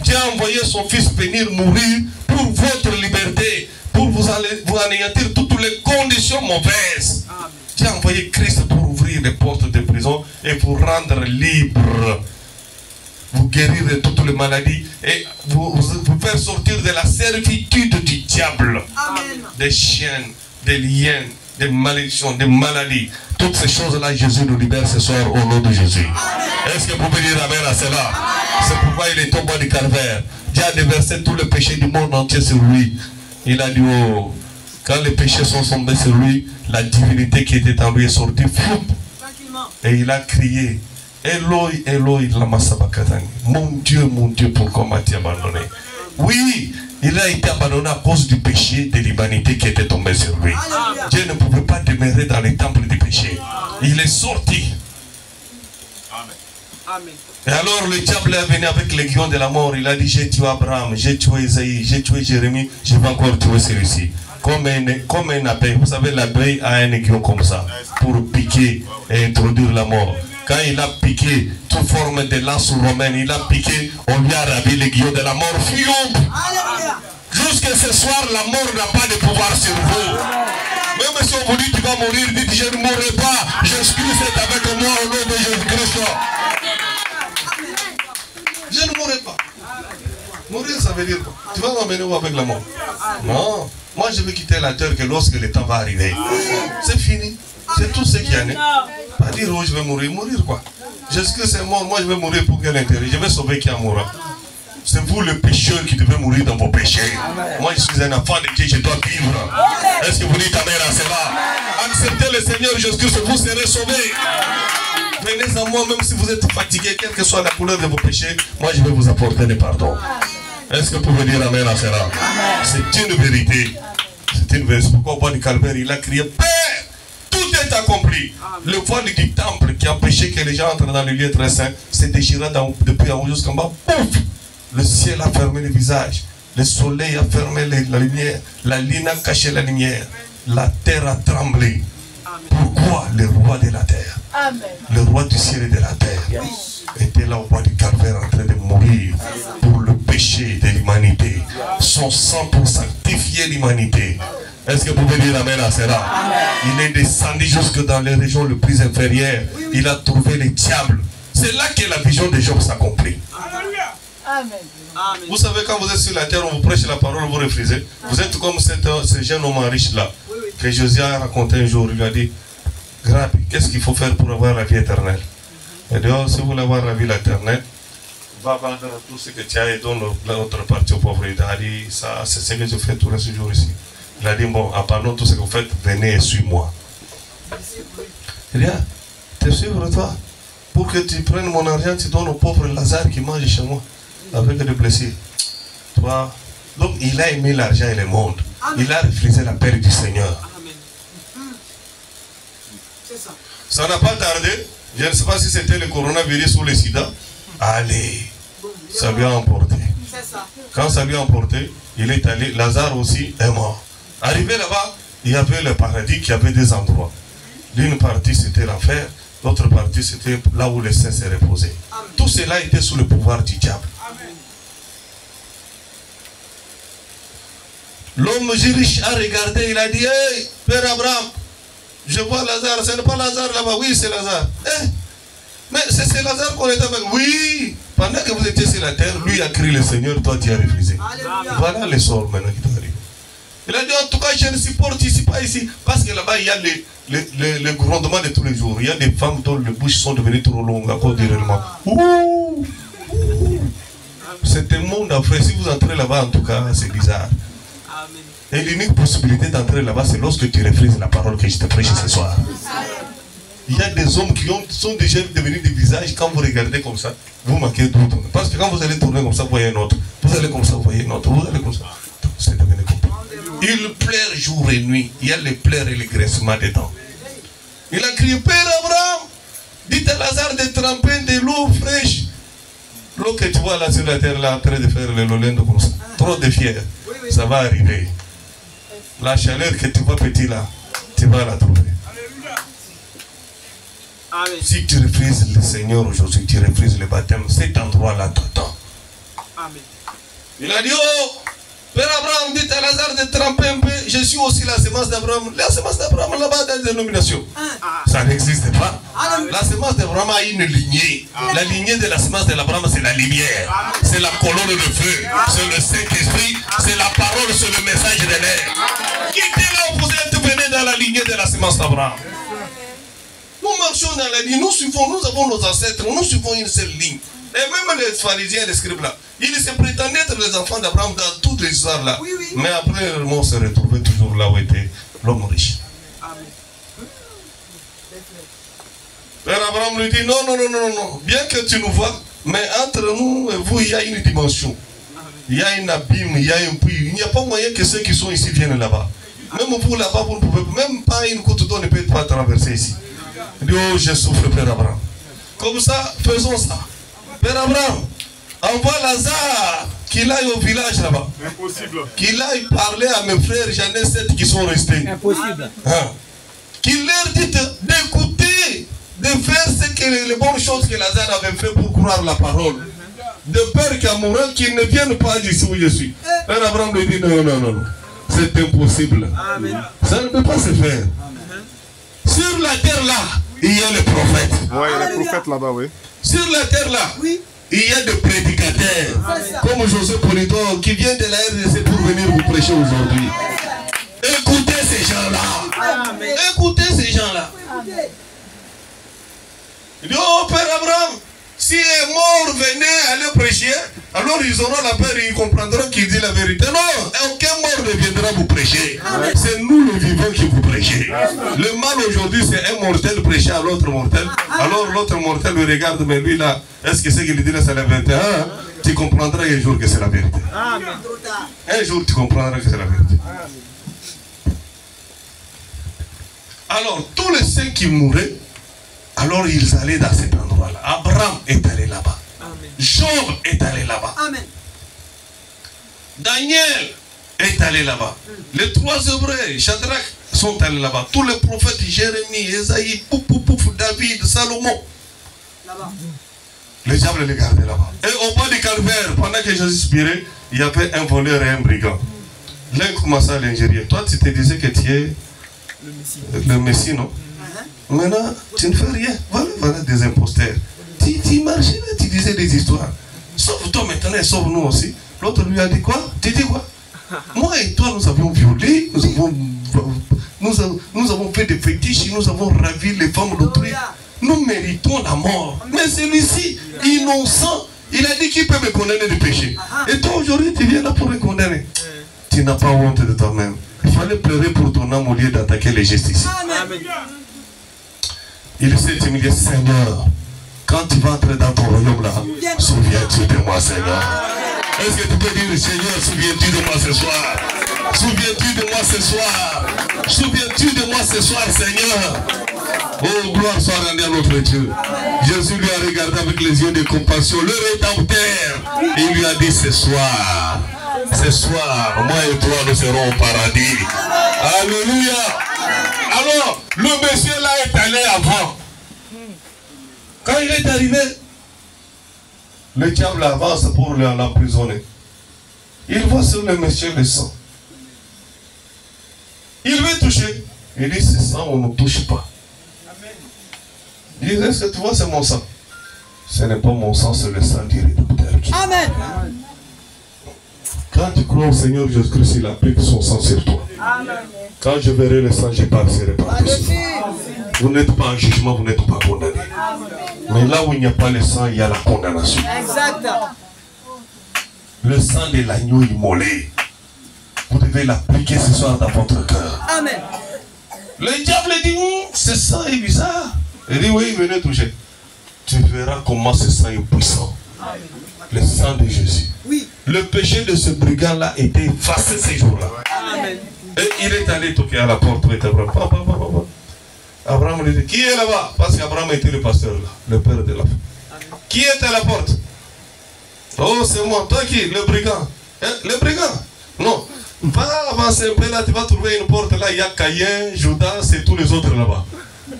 Dieu a envoyé son fils venir mourir pour votre liberté, pour vous anéantir toutes les conditions mauvaises. Dieu a envoyé Christ pour ouvrir les portes de prison et vous rendre libre, vous guérir de toutes les maladies et vous faire sortir de la servitude du diable. Amen. Des chiens, des liens, des malédictions, des maladies. Toutes ces choses-là, Jésus nous libère ce soir au nom de Jésus. Est-ce que vous pouvez dire amen à cela? C'est pourquoi il est tombé du calvaire. Dieu a déversé tout le péché du monde entier sur lui. Il a dit, oh, quand les péchés sont tombés sur lui, la divinité qui était en lui est sortie. Et il a crié, Eloi, Eloi, lama sabachthani. Mon Dieu, pourquoi m'as-tu abandonné? Oui, il a été abandonné à cause du péché de l'humanité qui était tombée sur lui. Dieu ne pouvait pas demeurer dans les temples du péché. Il est sorti. Amen. Et alors le diable est venu avec l'aiguillon de la mort. Il a dit, j'ai tué Abraham, j'ai tué Isaïe, j'ai tué Jérémie, je vais encore tuer celui-ci. Comme une abeille. Vous savez, l'abeille a un aiguillon comme ça pour piquer et introduire la mort. Quand il a piqué toute forme de lance romaine, il a piqué, on lui a ravi l'aiguillon de la mort. Jusqu'à ce soir, la mort n'a pas de pouvoir sur vous. Même si on vous dit tu vas mourir, dites je ne mourrai pas. Jésus-Christ est avec moi au nom de Jésus-Christ. Je ne mourrai pas. Mourir, ça veut dire quoi? Tu vas m'emmener où avec la mort? Non. Moi, je vais quitter la terre que lorsque le temps va arriver. C'est fini. C'est tout ce qu'il y en a. Pas dire où je vais mourir. Mourir quoi? Jésus-Christ est mort. Moi, je vais mourir pour quel intérêt? Je vais sauver qui en mourra. C'est vous le pécheur qui devez mourir dans vos péchés. Moi, je suis un enfant de qui je dois vivre. Est-ce que vous dites Amen à cela? Acceptez le Seigneur Jésus-Christ, vous serez sauvés. Venez à moi, même si vous êtes fatigué, quelle que soit la couleur de vos péchés, moi je vais vous apporter le pardon. Est-ce que vous pouvez dire Amen à cela? C'est une vérité. C'est une vérité. Pourquoi au bois du Calvaire, il a crié, Père, tout est accompli. Le voile du temple qui empêchait que les gens entrent dans le lieu très saint s'est déchiré depuis en haut jusqu'en bas. Pouf! Le ciel a fermé le visage. Le soleil a fermé la lumière. La lune a caché la lumière. La terre a tremblé. Pourquoi le roi de la terre, le roi du ciel et de la terre, était là au bois du Calvaire en train de mourir pour le péché de l'humanité. Son sang pour sanctifier l'humanité. Est-ce que vous pouvez dire Amen à cela? Il est descendu jusque dans les régions les plus inférieures. Il a trouvé les diables. C'est là que la vision de Job s'accomplit. Vous savez, quand vous êtes sur la terre, on vous prêche la parole, vous refusez. Vous êtes comme ce jeune homme riche là, que Josué a raconté un jour. Il lui a dit, Grappe, qu'est-ce qu'il faut faire pour avoir la vie éternelle? Il a dit, oh, si vous voulez avoir la vie éternelle, va vendre tout ce que tu as et donne l'autre partie aux pauvres. Il a dit, ça, c'est ce que je fais tout le jour ici. Il a dit, bon, abandonne tout ce que vous faites, venez et suis-moi. Il dit, te suivre toi? Pour que tu prennes mon argent, tu donnes aux pauvres Lazare qui mange chez moi, avec des blessures. Toi, donc il a aimé l'argent et le monde. Il a refusé la paix du Seigneur. Ça n'a pas tardé. Je ne sais pas si c'était le coronavirus ou le sida. Allez, ça lui a emporté. Quand ça lui a emporté, il est allé. Lazare aussi est mort. Arrivé là-bas, il y avait le paradis qui avait des endroits. L'une partie c'était l'enfer, l'autre partie c'était là où les saints se reposaient. Tout cela était sous le pouvoir du diable. L'homme riche a regardé, il a dit, hey, Père Abraham, je vois Lazare, ce n'est pas Lazare là-bas, oui c'est Lazare. Eh, mais c'est Lazare qu'on était avec. Oui, pendant que vous étiez sur la terre, lui a crié le Seigneur, toi tu as refusé. Alléluia. Voilà le sort maintenant qui t'arrive. Il a dit, en tout cas, je ne supporte ici, pas ici, parce que là-bas, il y a le grondement de tous les jours. Il y a des femmes dont les bouches sont devenues trop longues à cause du règlement. C'est un monde après, si vous entrez là-bas, en tout cas, c'est bizarre. Et l'unique possibilité d'entrer là-bas, c'est lorsque tu refuses la parole que je te prêche ce soir. Il y a des hommes qui sont déjà devenus des visages, quand vous regardez comme ça, vous manquez d'autres. Parce que quand vous allez tourner comme ça, vous voyez un autre. Vous allez comme ça, vous voyez un autre. Vous allez comme ça. C'est devenu comme ça. Il pleure jour et nuit. Il y a les pleurs et les graissements dedans. Il a crié, Père Abraham, dites à Lazare de tremper de l'eau fraîche. L'eau que tu vois là sur la terre, là, en train de faire le lolendo comme ça. Trop de fier. Ça va arriver. La chaleur que tu vois petit là, tu vas la trouver. Amen. Si tu refuses le Seigneur aujourd'hui, tu refuses le baptême, cet endroit-là t'attend. Il a dit, oh, Père Abraham, dites à Lazare de tremper un peu. Je suis aussi la semence d'Abraham. La semence d'Abraham là-bas dans la dénomination. Ça n'existe pas. La semence d'Abraham a une lignée. La lignée de la semence de l'Abraham, c'est la lumière. C'est la colonne de feu. C'est le Saint-Esprit. C'est la parole, c'est le message de l'air. Quittez là où vous êtes, venez dans la lignée de la semence d'Abraham. Nous marchons dans la ligne. Nous avons nos ancêtres. Nous suivons une seule ligne. Et même les pharisiens et les scribes là, ils se prétendaient être les enfants d'Abraham dans toutes les histoires là. Mais après, le monde se retrouvait toujours là où était l'homme riche. Père Abraham lui dit, non, non, non, non, non. Bien que tu nous vois, mais entre nous et vous, il y a une dimension. il y a un abîme, il y a un puits. Il n'y a pas moyen que ceux qui sont ici viennent là-bas. Même vous là-bas, vous ne pouvez même pas une goutte d'eau ne peut pas traverser ici. Il dit, oh, je souffre, Père Abraham. Comme ça, faisons ça. Père Abraham, envoie Lazare qu'il aille au village là-bas. Impossible. Qu'il aille parler à mes frères, j'en ai 7 qui sont restés. Impossible. Hein? Qu'il leur dise d'écouter, de faire les bonnes choses que Lazare avait fait pour croire la parole. De peur qu'à mourir, qu'ils ne viennent pas d'ici où je suis. Père Abraham lui dit non, non, non. C'est impossible. Amen. Ça ne peut pas se faire. Amen. Sur la terre là, il y a les prophètes. Oui, il y a les prophètes là-bas, oui. Sur la terre là, oui, il y a des prédicateurs. Comme José Polidor qui vient de la RDC pour venir vous prêcher aujourd'hui. Écoutez ces gens-là. Écoutez ces gens-là. Il dit, oh Père Abraham, si un mort venait aller prêcher, alors ils auront la peur et ils comprendront qu'il dit la vérité. Non, aucun mort ne viendra vous prêcher. C'est nous les vivants qui vous prêchez. Le mal aujourd'hui, c'est un mortel prêcher à l'autre mortel. Alors l'autre mortel le regarde, mais lui là, est-ce que ce qu'il dit là, c'est la vérité? Hein? Tu comprendras un jour que c'est la vérité. Un jour, tu comprendras que c'est la vérité. Alors, tous les saints qui mouraient, alors ils allaient dans cet endroit-là. Abraham est allé là-bas. Job est allé là-bas. Daniel est allé là-bas. Les 3 Hébreux, Shadrach, sont allés là-bas. Tous les prophètes, Jérémie, Esaïe, David, Salomon. Le diable les gardait là-bas. Et au bas du calvaire, pendant que Jésus expirait, il y avait un voleur et un brigand. L'un commença à l'ingérer. Toi, tu te disais que tu es le Messie, non? Maintenant, tu ne fais rien. Voilà des imposteurs. Tu marchais là, tu disais des histoires. Sauve-toi maintenant et sauve-nous aussi. L'autre lui a dit quoi? Tu dis quoi? Moi et toi, nous avons violé, nous avons fait des fétiches, nous avons ravi les femmes d'autrui. Nous méritons la mort. Mais celui-ci, innocent, il a dit qu'il peut me condamner de péché. Et toi aujourd'hui, tu viens là pour me condamner. Tu n'as pas honte de toi-même. Il fallait pleurer pour ton âme au lieu d'attaquer les justiciers. Il s'est humilié, Seigneur. Quand tu vas entrer dans ton royaume là, souviens-tu de moi, Seigneur? Est-ce que tu peux dire, Seigneur, souviens-tu de moi ce soir? Souviens-tu de moi ce soir? Souviens-tu de moi ce soir, Seigneur? Oh, gloire soit rendue à notre Dieu. Jésus lui a regardé avec les yeux de compassion, le Rédempteur. Il lui a dit, ce soir, moi et toi, nous serons au paradis. Alléluia. Alors, le monsieur là est allé avant. Quand il est arrivé, le diable avance pour l'emprisonner. Il voit sur le monsieur le sang. Il veut toucher. Il dit, ce sang, on ne touche pas. Il dit, est-ce que tu vois, c'est mon sang? Ce n'est pas mon sang, c'est le sang du Rédempteur. Amen. Quand tu crois au Seigneur Jésus-Christ, il applique son sang sur toi. Amen. Quand je verrai le sang, je passerai par-dessus. Vous n'êtes pas en jugement, vous n'êtes pas condamné. Mais là où il n'y a pas le sang, il y a la condamnation. Exact. Le sang de l'agneau immolé, vous devez l'appliquer ce soir dans votre cœur. Amen. Le diable dit, ce sang est bizarre. Il dit, oui, venez toucher. Tu verras comment ce sang est puissant. Amen. Le sang de Jésus. Oui. Le péché de ce brigand-là était effacé ces jours-là. Amen. Et il est allé toquer à la porte de Abraham. Abraham lui dit, qui est là-bas? Parce qu'Abraham était le pasteur là, le père de la femme. Qui est à la porte? Oh, c'est moi. Toi qui? Le brigand. Hein? Le brigand? Non. Va avancer un peu là, tu vas trouver une porte là, il y a Caïn, Judas et tous les autres là-bas.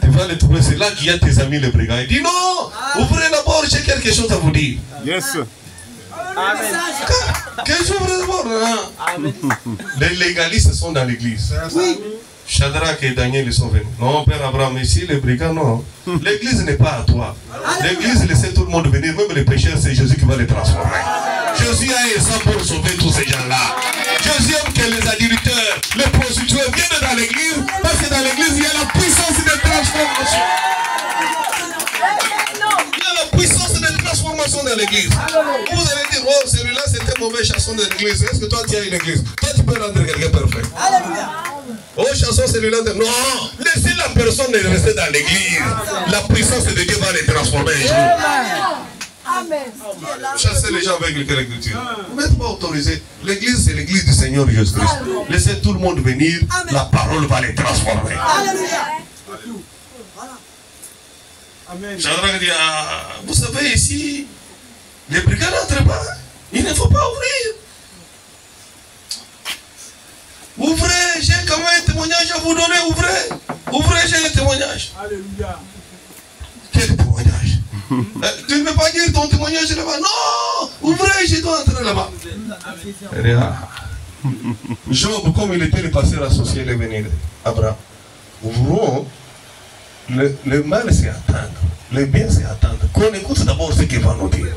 Tu vas les trouver, c'est là qu'il y a tes amis les brigands. Il dit non, ouvrez d'abord, j'ai quelque chose à vous dire. Yes. Amen. Que j'ouvre d'abord. Les légalistes sont dans l'église. Oui. Shadrach et Daniel ils sont venus. Non, Père Abraham, ici les brigands, non. L'église n'est pas à toi. L'église laisse tout le monde venir, même les pécheurs, c'est Jésus qui va les transformer. Jésus a un sang pour sauver tous ces gens-là. Jésus aime que les adultères, les prostituées viennent dans l'église, parce que dans l'église, il y a la puissance de transformation. Il y a la puissance de transformation dans l'église. Vous allez dire, oh, celui-là, c'était mauvais chanson de l'église. Est-ce que toi, tu as une église? Toi, tu peux rendre quelqu'un parfait. Oh, chanson, celui-là, non, laissez la personne rester dans l'église. La puissance de Dieu va les transformer un jour. Chassez les gens avec lesquels l'écriture. Vous n'êtes pas autorisé. L'église, c'est l'église du Seigneur Jésus-Christ. Laissez tout le monde venir. La parole va les transformer. J'aimerais dire, vous savez, ici, les brigades n'entrent pas. Il ne faut pas ouvrir. Ouvrez, j'ai quand même un témoignage à vous donner. Ouvrez. Ouvrez, j'ai un témoignage. Alléluia. Quel témoignage? Tu ne peux pas dire ton témoignage là-bas. Non. Ouvrez, je dois entrer là-bas. Job, comme il était le pasteur associé, il est venu. Abraham. Ouvrons. Le mal, c'est attendre. Le bien, c'est attendre. Qu'on écoute d'abord ce qu'il va nous dire.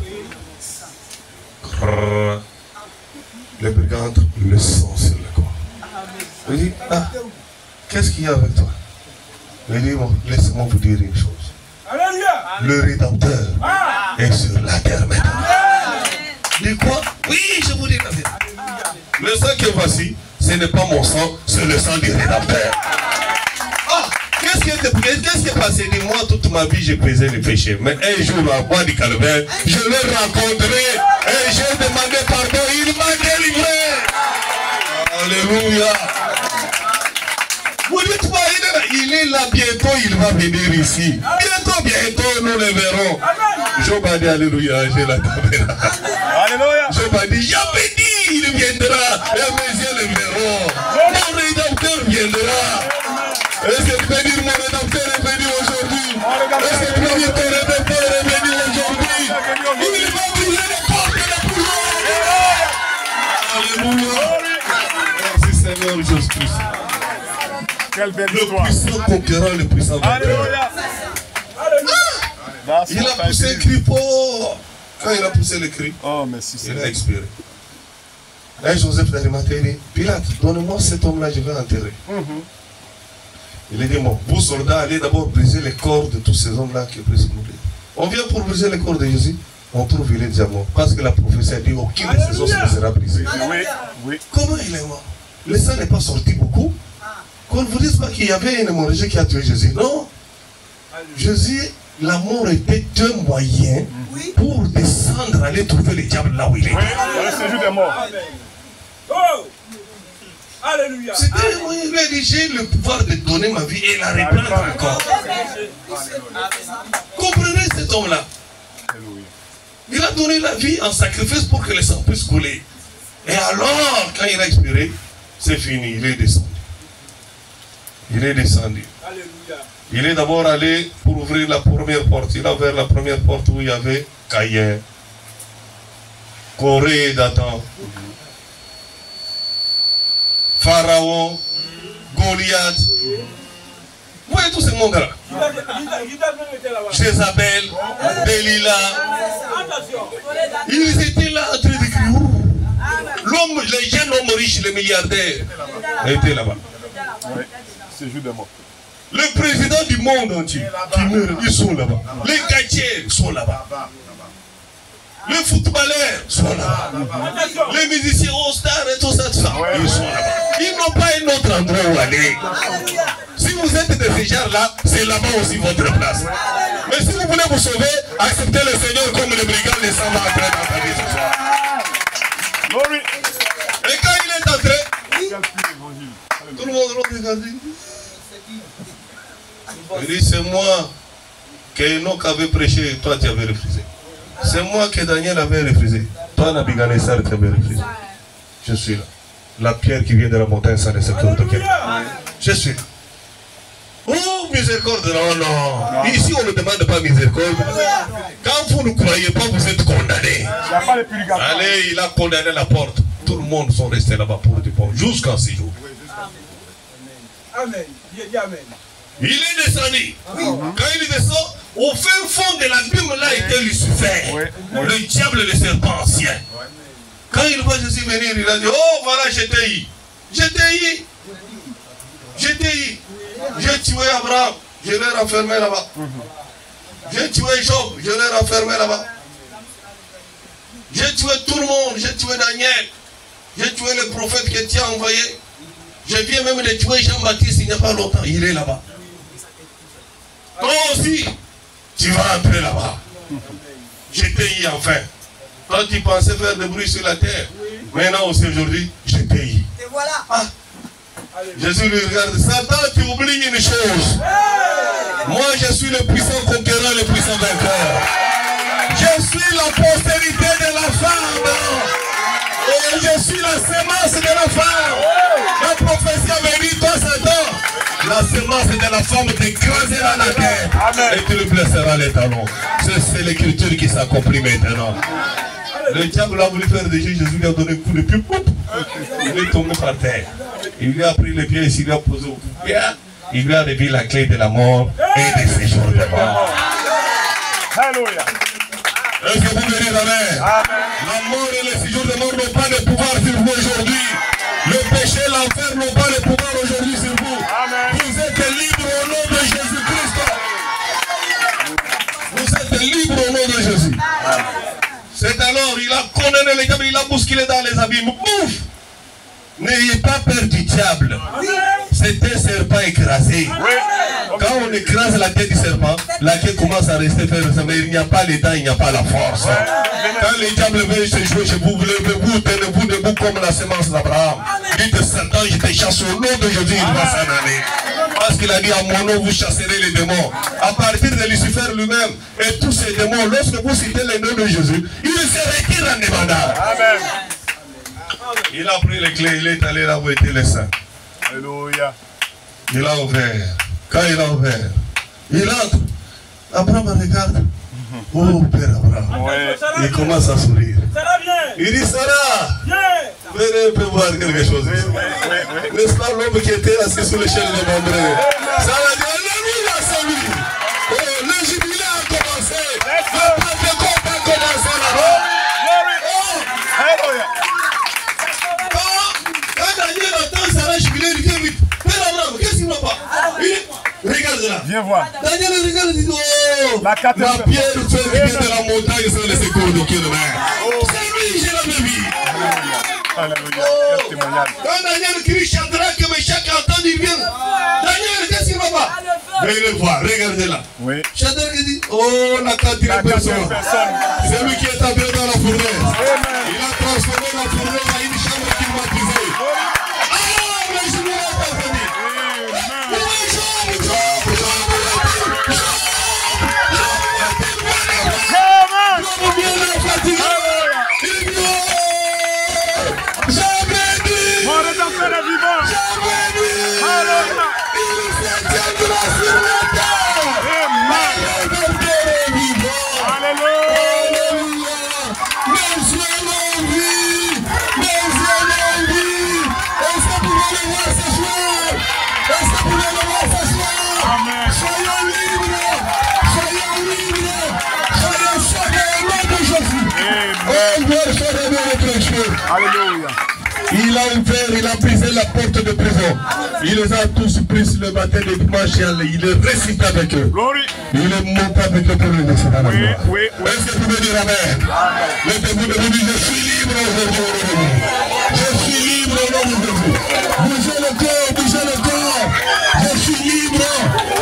Les brigands le sont sur le corps. Il dit, qu'est-ce qu'il y a avec toi? Il dit, bon, laissez-moi vous dire une chose. Le Rédempteur est sur la terre maintenant. Il dit quoi? Oui, je vous dis la vérité. Le sang que voici, ce n'est pas mon sang, c'est le sang du Rédempteur. Qu'est-ce qui est passé? Dis-moi, toute ma vie, j'ai pesé les péchés. Mais un jour, à bois du calvaire, je l'ai rencontré et j'ai demandé pardon. Il m'a délivré. Alléluia. Vous dites pas, il est là bientôt, il va venir ici. Bientôt, nous le verrons. Job a dit, alléluia, j'ai la caméra. Alléluia. Job a dit, j'avais dit, il viendra. Et mes yeux le verront. Mon Rédempteur viendra. Est-ce que tu peux dire mon Rédempteur est venu aujourd'hui? Est-ce que tu peux dire ton Rédempteur est venu aujourd'hui? Il va briser les portes de la prison. Alléluia. Merci Seigneur Jésus-Christ. Quelle belle le histoire. puissant conquérant, le puissant vainqueur. Alléluia. Il a poussé le cri fort. Quand il a poussé le cri, il a expiré. Là, Joseph d'Arimathée dit, Pilate, donne-moi cet homme-là, je vais enterrer. Il a dit, bon, vous soldats, allez d'abord briser les corps de tous ces hommes-là qui brisent mourir. On vient pour briser les corps de Jésus, on trouve il est déjà mort. Parce que la prophétie a dit, aucun de ces os ne sera brisé. Oui. Comment il est mort? Le sang n'est pas sorti beaucoup. Qu'on ne vous dise pas qu'il y avait une hémorragie qui a tué Jésus. Non. Jésus, la mort était un moyen pour descendre, aller trouver le diable là où il est. C'est juste des morts. Alléluia. C'était un moyen. Il a dit, j'ai le pouvoir de donner ma vie et la reprendre encore. Comprenez cet homme-là. Il a donné la vie en sacrifice pour que le sang puisse couler. Et alors, quand il a expiré, c'est fini, il est descendu. Il est descendu. Il est d'abord allé pour ouvrir la première porte. Il a ouvert la première porte où il y avait Caïn, Corée, Dathan, Pharaon, Goliath. Vous voyez tous ces mondes-là. Jézabel, Delilah. Ils étaient là en train de crier. L'homme, les jeunes hommes riches, les milliardaires, étaient là-bas. Oui, c'est juste des morts. Le président du monde entier qui meurt, ils sont là-bas. Les gâtiers sont là-bas. Les footballeurs sont là-bas. Les musiciens aux stars et tout ça, ils sont là-bas. Ils n'ont pas un autre endroit où aller. Si vous êtes de ces gens-là, c'est là-bas aussi votre place. Mais si vous voulez vous sauver, acceptez le Seigneur comme le brigand les sang va entrer dans ta vie ce soir. Et quand il est entré, tout le monde regarde. Il dit, c'est moi que Enoch avait prêché, toi tu avais refusé. C'est moi que Daniel avait refusé. Toi, Nabucodonosor, tu avais refusé. Je suis là. La pierre qui vient de la montagne sans les secours de quelqu'un. Je suis là. Oh, miséricorde, non. Ici, on ne demande pas miséricorde. Quand vous ne croyez pas, vous êtes condamné. Allez, il a condamné la porte. Tout le monde sont restés là-bas pour du pont jusqu'en 6 jours. Amen. Il est descendu. Quand il descend, au fin fond de l'abîme, là était Lucifer, le diable, le serpent ancien. Quand il voit Jésus venir, il a dit, oh voilà, j'étais eu. J'ai tué Abraham, je l'ai renfermé là-bas. J'ai tué Job, je l'ai renfermé là-bas. J'ai tué tout le monde, j'ai tué Daniel. J'ai tué le prophète que tu as envoyé. Je viens même de tuer Jean-Baptiste il n'y a pas longtemps, il est là-bas. Toi aussi, tu vas entrer là-bas. GTI enfin. Toi tu pensais faire des bruits sur la terre. Maintenant aussi aujourd'hui, GTI. Et voilà. Ah. Jésus lui regarde. Satan, tu oublies une chose. Moi je suis le puissant conquérant, le puissant vainqueur. Je suis la postérité de la femme. Et je suis la semence de la femme. La prophétie avait dit, toi Satan, la semence de la femme t'écrasera la tête. Et tu lui blesseras les talons. C'est l'écriture qui s'accomplit maintenant. Le diable a voulu faire des choses, Jésus lui a donné un coup de pied. Il est tombé par terre. Il lui a pris les pieds et il lui a posé au pied. Il lui a révélé la clé de la mort et des séjours de mort. Alléluia. Est-ce que vous me dites amen? La mort et les séjours de mort n'ont pas de pouvoir sur vous aujourd'hui. Le péché et l'enfer n'ont pas de pouvoir aujourd'hui sur vous. Amen. Vous êtes libres au nom de Jésus-Christ. Vous êtes libres au nom de Jésus. C'est alors, il a condamné les diables, il a bousculé dans les abîmes. Bouf! N'ayez pas peur du diable. C'est un serpent écrasé. Quand on écrase la tête du serpent, la tête commence à rester ferme. Mais il n'y a pas les dents, il n'y a pas la force. Quand les diables veulent se jouer chez vous, levez-vous, tenez-vous debout comme la semence d'Abraham. Dites Satan, je te chasse au nom de Jésus, il va s'en aller. Parce qu'il a dit à mon nom, vous chasserez les démons. À partir de Lucifer lui-même et tous ces démons, lorsque vous citez le nom de Jésus, ils se retirent en débandade. Amen. Il a pris les clés, il est allé là où étaient les saints. Alléluia. Il a ouvert. Quand il a ouvert, il entre. Abraham regarde. Oh, Père Abraham. Ouais. Il commence à sourire. Sarah, viens. Il dit, Sarah, venez un peu voir quelque chose. N'est-ce pas l'homme qui était assis sur l'échelle de Mambré? Sarah dit, Alléluia, c'est lui. Oh, le jubilé a commencé. La Pentecôte a commencé là-bas. Alléluia. Quand Daniel entend Sarah jubiler, il dit, oui, Père Abraham, qu'est-ce qu'il ne va pas? Regarde là. Viens voir. Daniel regarde et dit, oh, La pierre fait de la montagne sans laisser cours de pied de mer. C'est lui, j'ai la même vie. Alléluia. Quel témoignage. Quand Daniel crie Shadrach, Meshach entend, il vient. Daniel, qu'est-ce qu'il ne va pas? Venez le voir, regardez là. Oui. Shadrach dit, oh, la quatrième personne. C'est lui qui est entré dans la fournaise. Il a transformé la fournaise en une chambre climatisée. Ah, mais je ne l'ai pas fait. Alléluia. Il a ouvert, il a brisé la porte de prison. Il les a tous pris sur le matin de dimanche. Il est ressuscité avec eux. Glory. Il est monté avec eux pour le laisser dans la gloire. Oui. Est-ce que vous pouvez dire amen? Mettez-vous debout, je suis libre aujourd'hui. Je suis libre au nom de Jésus. Bougez le corps, bougez le corps. Je suis libre.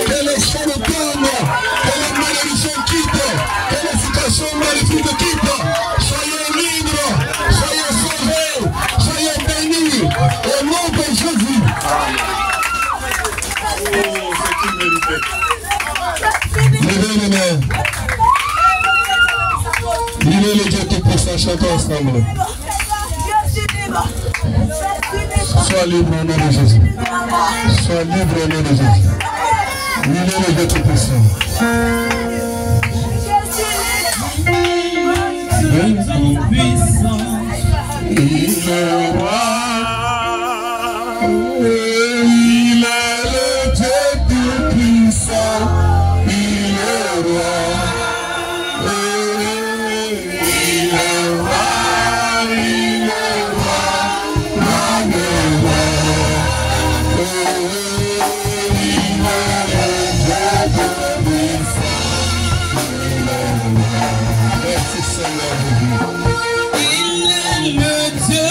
Que les choses tombent. Que les malédictions quittent. Que les situations maléfiques quittent. Soyez libres. Soyez sauvés. Soyez bénis. Au nom de Jésus. Oh, c'est une vérité. Levez les mains. Levez les Dieu Tout-Puissant, chantons ensemble. Sois libre au nom de Jésus. Sois libre au nom de Jésus. Levez les Dieu Tout-Puissant. Le Tout-Puissant, il est roi. Il est le Dieu Tout-Puissant. Il est roi. Il est le Dieu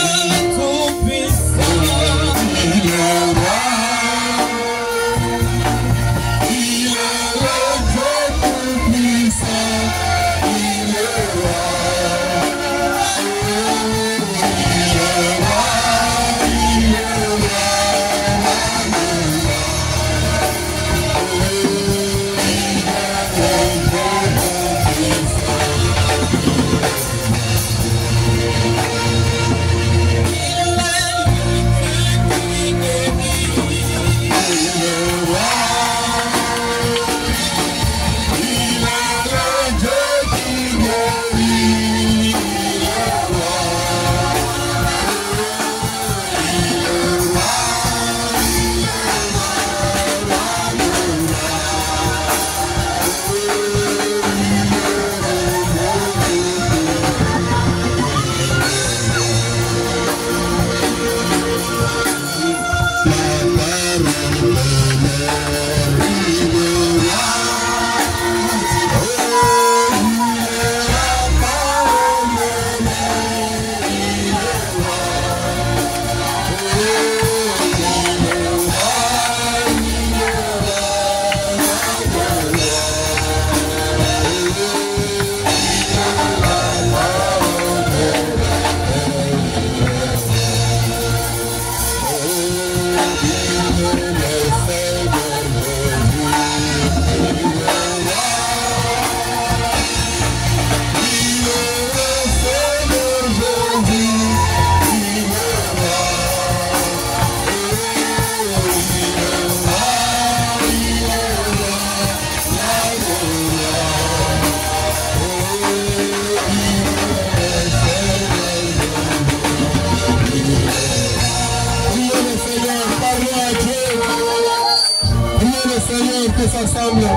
Ensemble,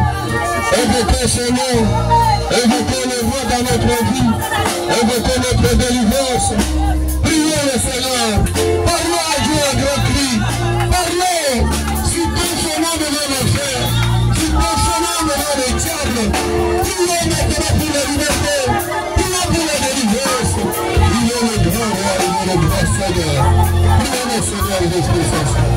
évoquons son nom, évoquons le roi dans notre vie, évoquons notre délivrance. Prions le Seigneur, parlons à Dieu à grand cri, parlons, citons son nom devant nos frères, citons son nom devant les diables. Prions maintenant pour la liberté, prions pour la délivrance. Prions le grand roi, prions le grand Seigneur, prions le Seigneur de l'Esprit Saint.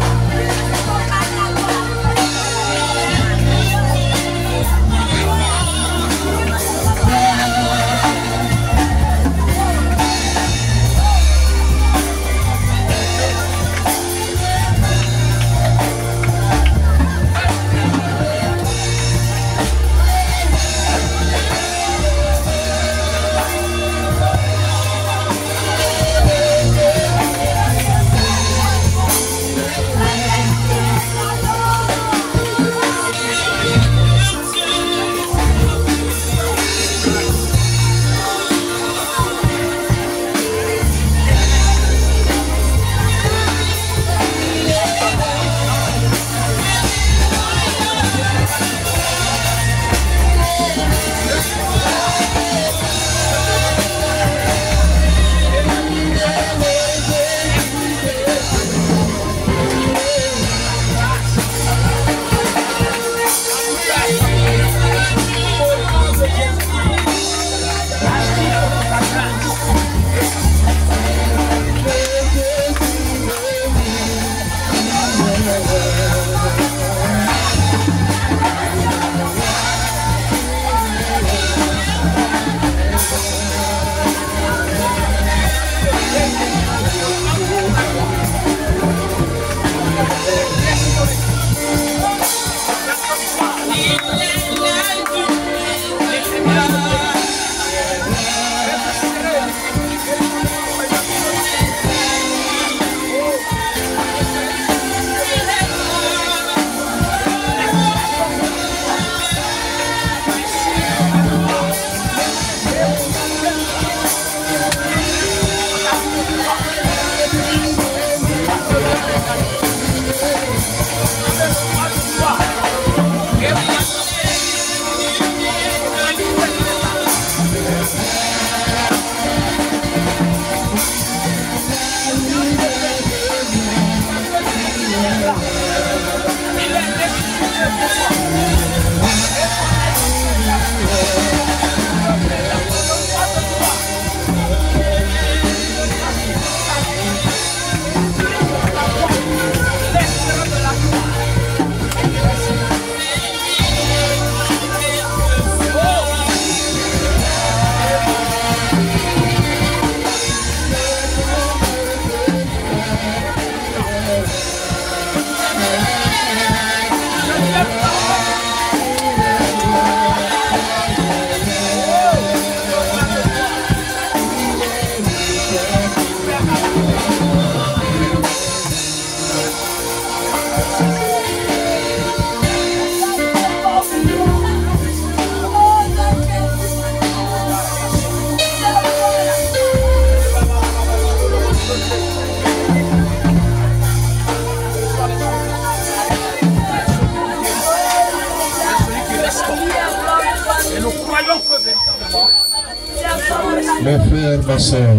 Mes frères, ma soeur,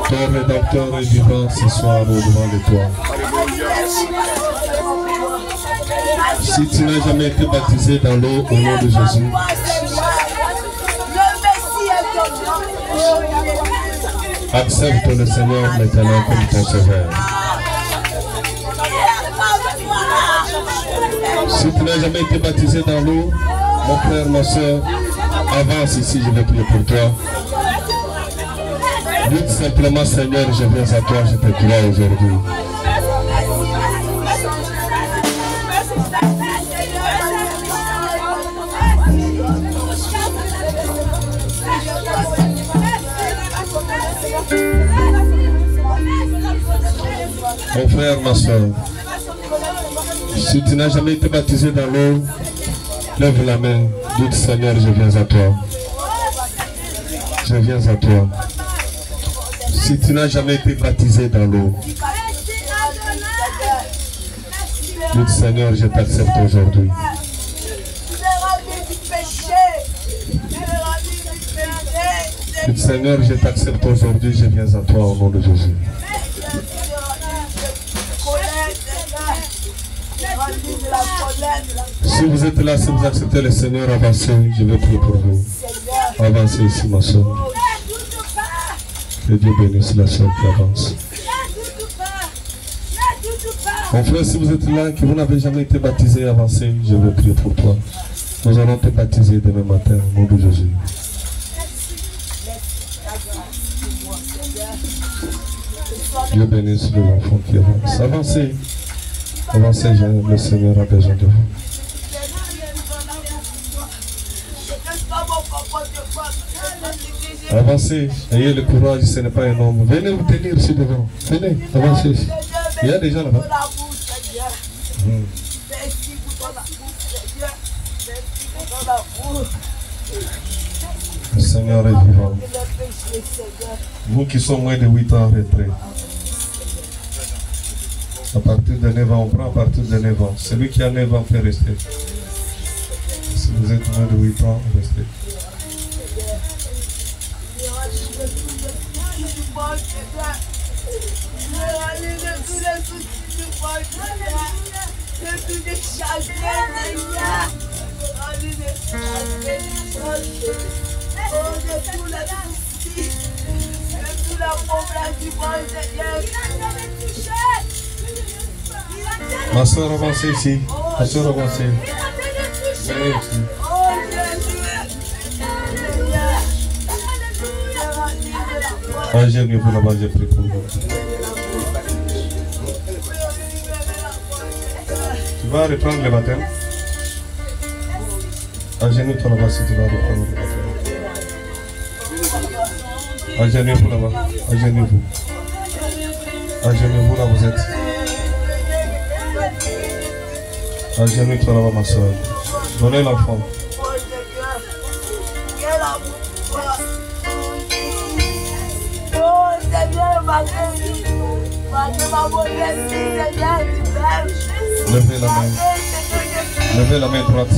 ton rédacteur est vivant ce soir au devant de toi. Si tu n'as jamais été baptisé dans l'eau au nom de Jésus, accepte le Seigneur maintenant comme ton sauveur. Si tu n'as jamais été baptisé dans l'eau, mon frère, ma soeur, avance ici, je vais prier pour toi. Dites simplement, Seigneur, je viens à toi, je te crois aujourd'hui. Mon frère, ma soeur, si tu n'as jamais été baptisé dans l'eau, lève la main, dites Seigneur, je viens à toi. Je viens à toi. Si tu n'as jamais été baptisé dans l'eau, dites Seigneur, je t'accepte aujourd'hui. Dites Seigneur, je t'accepte aujourd'hui, je viens à toi au nom de Jésus. Si vous êtes là, si vous acceptez le Seigneur, avancez, je vais prier pour vous. Avancez ici, ma soeur. Que Dieu bénisse la soeur qui avance. Mon frère, si vous êtes là, que vous n'avez jamais été baptisé, avancez, je vais prier pour toi. Nous allons te baptiser demain matin au nom de Jésus. Dieu bénisse les enfants qui avancent. Avancez. Avancez, le Seigneur a besoin de vous. Avancez, ayez le courage, ce n'est pas un homme. Venez vous tenir ici devant. Venez, avancez. Il y a des gens là-bas. Le Seigneur est vivant. Vous qui sont moins de 8 ans en retraite. À partir de 9 ans, on prend à partir de 9 ans. Celui qui a 9 ans peut rester. Si vous êtes moins de 8 ans, restez. Ma soeur, avancez ici. Ma soeur, avancez. Venez ici. Agenouillez-vous là-bas, j'ai pris pour vous. Tu vas reprendre le baptême? Agenouille-toi là-bas si tu vas reprendre le baptême. Agenouillez-vous là-bas. Agenouillez-vous. Agenouillez-vous là où vous êtes. Agenouille-toi là-bas, ma soeur. Donnez l'enfant. Levez la main. Levez la main droite.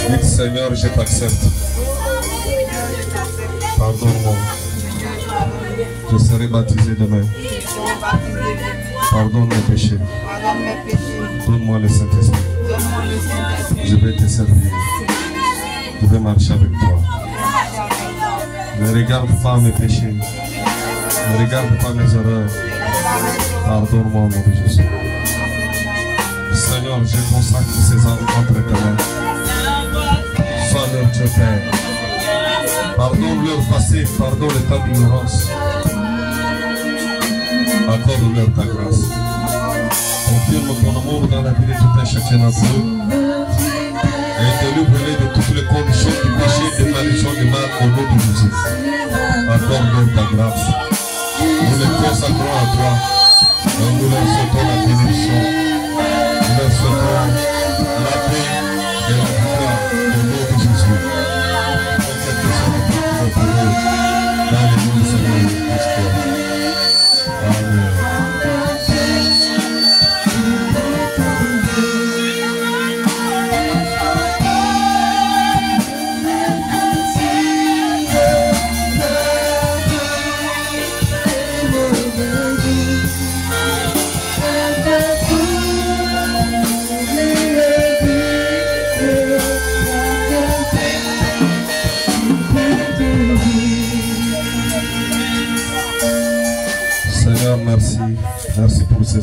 Dites Seigneur, je t'accepte. Pardonne-moi. Je serai baptisé demain. Pardonne mes péchés. Donne-moi le Saint-Esprit. Je vais te servir. Je vais marcher avec toi. Ne regarde pas mes péchés. Ne regarde pas mes erreurs. Pardonne-moi, mon Dieu Jésus. Seigneur, je consacre ces enfants entre tes mains. Sois leur Dieu Père. Pardonne leur passé, pardonne l'état d'ignorance. Accorde-leur ta grâce. Confirme ton amour dans la vie de tout un chacun d'entre eux. Et délivre-les de toutes les conditions du péché, des malédictions du mal au nom de Jésus. Accorde-leur ta grâce. Nous les consacrons à toi. Et nous leur souhaitons la bénédiction. Nous leur souhaitons la paix et la victoire au nom de Jésus. Cette question est pour eux. Dans le nom du Seigneur Christ. Amen. Thank you.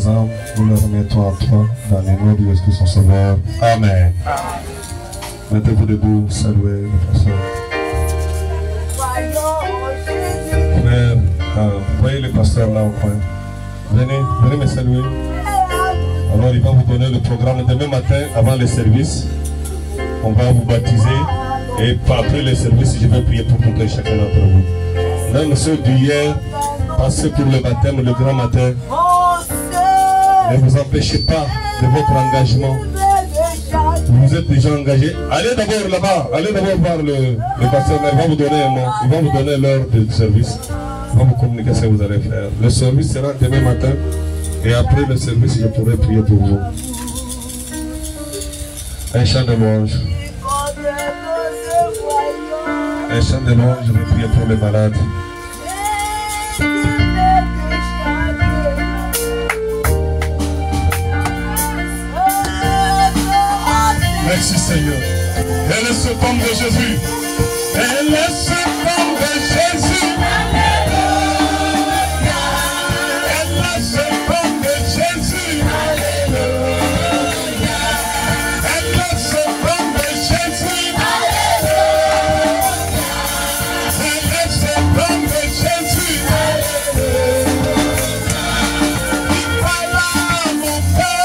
leurs âmes, nous les remettons à toi dans les noms du Christ son Sauveur. Amen. Mettez-vous debout, saluez le pasteur. Frère, voyez le pasteur là au coin. Venez me saluer. Alors il va vous donner le programme demain matin avant le service. On va vous baptiser et après le service, je vais prier pour tout et chacun d'entre vous. Même ceux d'hier, passez pour le baptême le grand matin. Ne vous empêchez pas de votre engagement. Vous êtes déjà engagé. Allez d'abord là-bas, allez d'abord voir le pasteur. Il va vous donner un mot, il va vous donner l'heure de service. Il va vous communiquer ce que vous allez faire. Le service sera demain matin et après le service, je pourrai prier pour vous. Un chant de louange. Un chant de louange, je vais prier pour les malades. Merci Seigneur. Elle est ce femme de Jésus. Elle est ce femme de Jésus. Elle est ce femme de Jésus. Elle est ce femme de Jésus. Elle est ce femme de Jésus. Il parle mon cœur.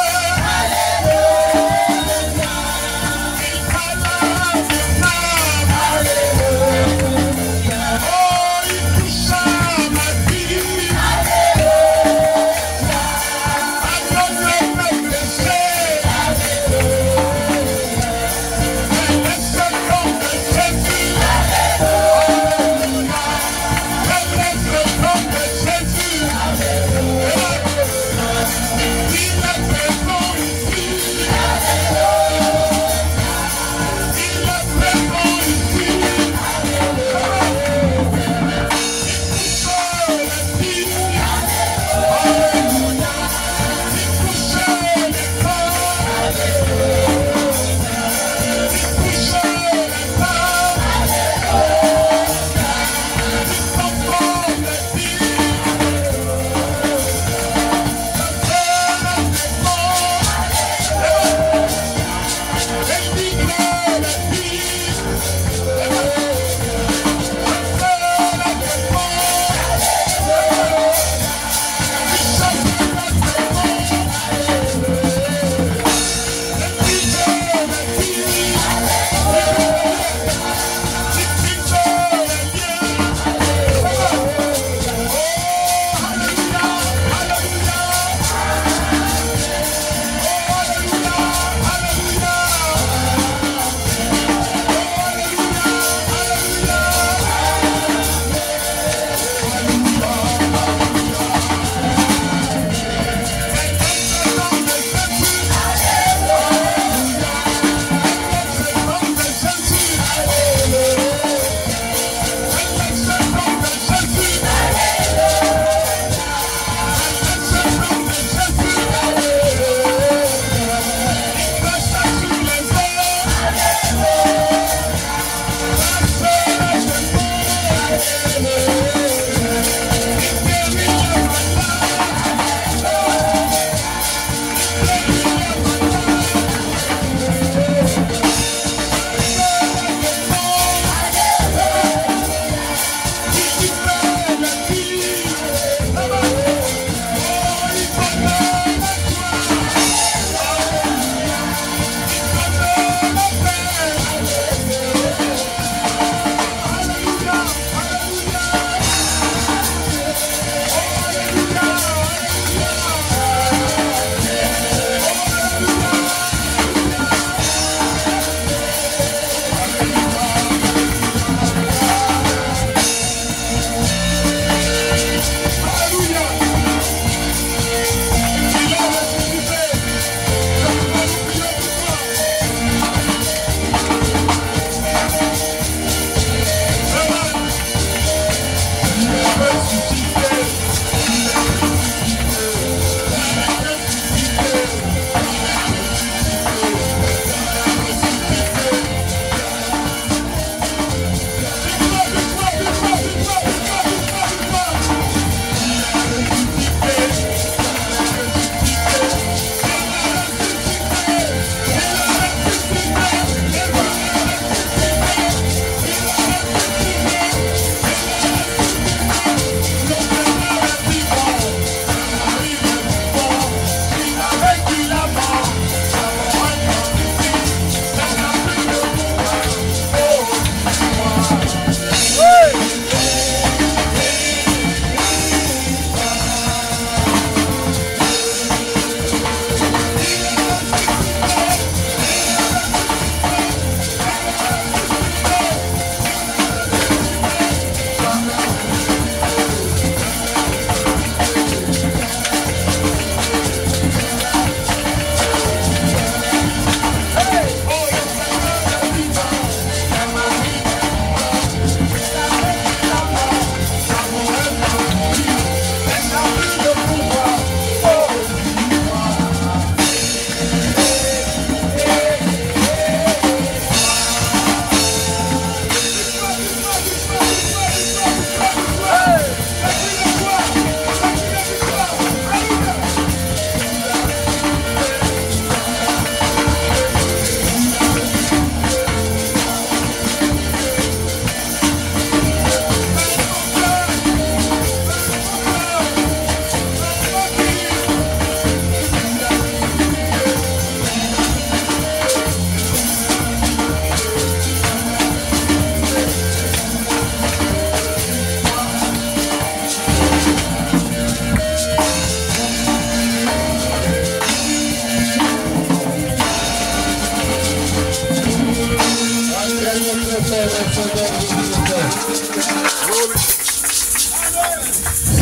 Si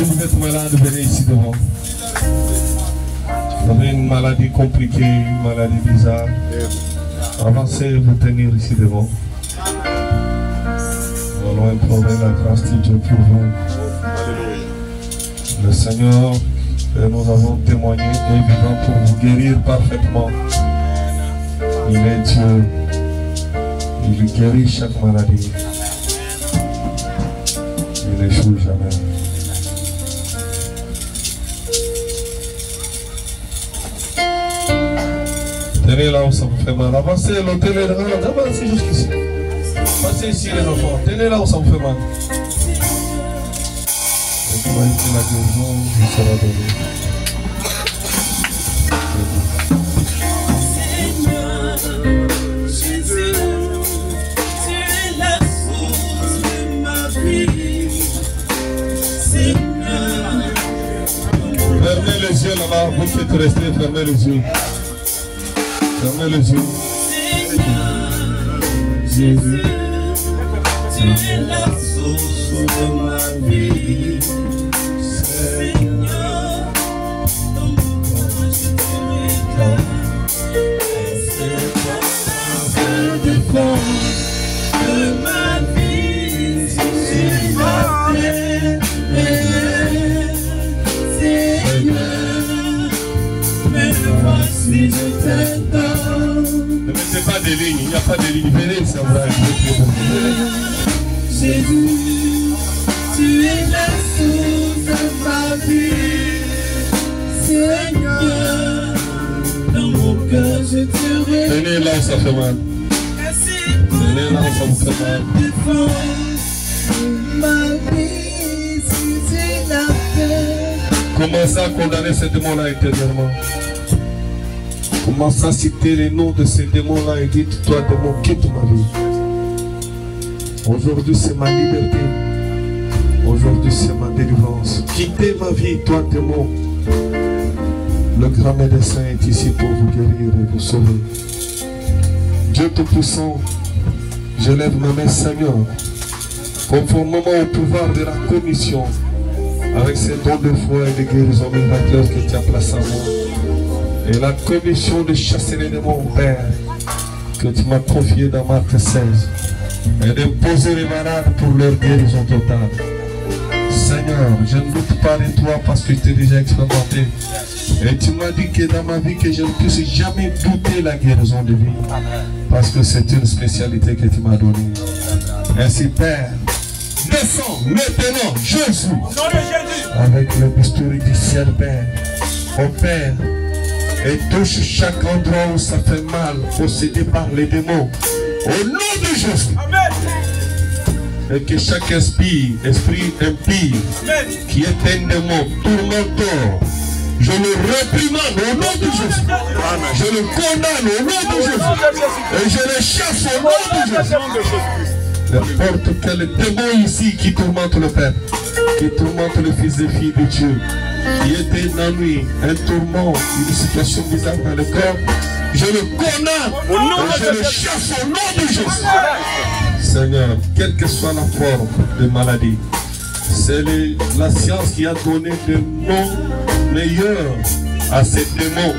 vous êtes malade, venez ici devant. Vous avez une maladie compliquée, une maladie bizarre. Avancez, vous tenir ici devant. Nous allons implorer la grâce de Dieu pour vous. Le Seigneur que nous avons témoigné est vivant pour vous guérir parfaitement. Il est Dieu. Il guérit chaque maladie. Il n'échoue jamais. Tenez là où ça vous fait mal. Avancez, tenez là, avancez jusqu'ici. Passez ici les enfants. Tenez là où ça vous fait mal. Vous voyez que la guérison vous sera donnée. Fermez les yeux là-bas, vous qui êtes restés, fermez les yeux. Fermez les yeux. Jésus, tu es la source de ma vie. Seigneur, dans mon cœur je te réclame. C'est toi la défense de ma vie. Sur ma plaie. Si je t'attends. Ne mettez pas de lignes, il n'y a pas de lignes. Venez, ça va être. Jésus, tu es la source de ma vie. Seigneur, dans mon cœur je te réclame. Venez là où ça fait mal. Venez là où ça vous fait mal. Ma vie, si tu la fais. Commencez à condamner ces démons-là éternellement. Commencez à citer les noms de ces démons-là et dites, toi démon, quitte ma vie. Aujourd'hui c'est ma liberté. Aujourd'hui c'est ma délivrance. Quittez ma vie, toi démon. Le grand médecin est ici pour vous guérir et vous sauver. Dieu Tout-Puissant, je lève ma main Seigneur, conformément au pouvoir de la commission, avec ces dons de foi et de guérison miraculeuse que tu as placé en moi. Et la commission de chasser les démons, Père, que tu m'as confié dans Marc 16, et de poser les malades pour leur guérison totale. Seigneur, je ne doute pas de toi parce que je t'ai déjà expérimenté. Et tu m'as dit que dans ma vie, que je ne puisse jamais douter la guérison de vie. Parce que c'est une spécialité que tu m'as donnée. Ainsi, Père, descends maintenant, Jésus, avec le bistouri du ciel, Père, au Père, et touche chaque endroit où ça fait mal, possédé par les démons, au nom de Jésus. Amen. Et que chaque esprit impie, qui est un démon tourmenteur, je le réprimande au nom de Jésus. Je le condamne au nom de Jésus. Et je le chasse au nom de Jésus. N'importe quel démon ici qui tourmente le Père, qui tourmente le Fils et Fille de Dieu, qui était une nuit, un tourment, une situation bizarre dans le corps, je le condamne et je le chasse au nom de Jésus. Seigneur, quelle que soit la forme de maladie, c'est la science qui a donné des noms meilleurs à ces démons.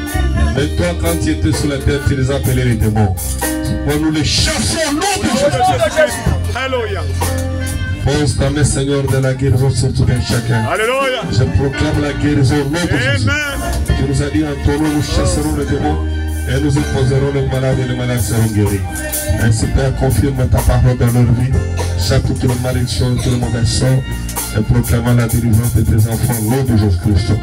Mais toi, quand tu étais sur la terre, tu les appelais les démons. Moi, nous les chassons au nom de Jésus. Alléluia. Pose ta main, Seigneur, de la guérison sur tout un chacun. Alléluia. Je proclame la guérison au nom de Jésus. Amen. Tu nous as dit en ton nom, nous chasserons les démons et nous imposerons les malades et les malades seront guéris. Ainsi, Père, confirme ta parole dans leur vie. Chaque toute malédiction, tout le mauvais sort, et proclamant la délivrance de tes enfants au nom de Jésus-Christ.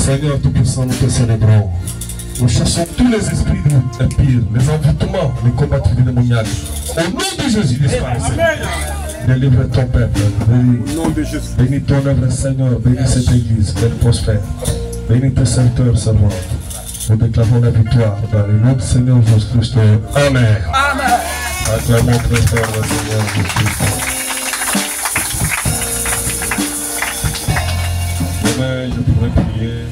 Seigneur Tout-Puissant, nous te célébrons. Nous chassons tous les esprits impurs, les envoûtements, les combats démoniaques. Au nom de Jésus, disparaissez. Délivre ton peuple. Bénis ton œuvre, Seigneur. Bénis cette église, qu'elle prospère. Bénis tes serviteurs, servantes. Nous déclarons la victoire dans le nom du Seigneur Jésus-Christ. Amen. Amen. Acclamons très fort le Seigneur Jésus-Christ. Demain, je pourrai prier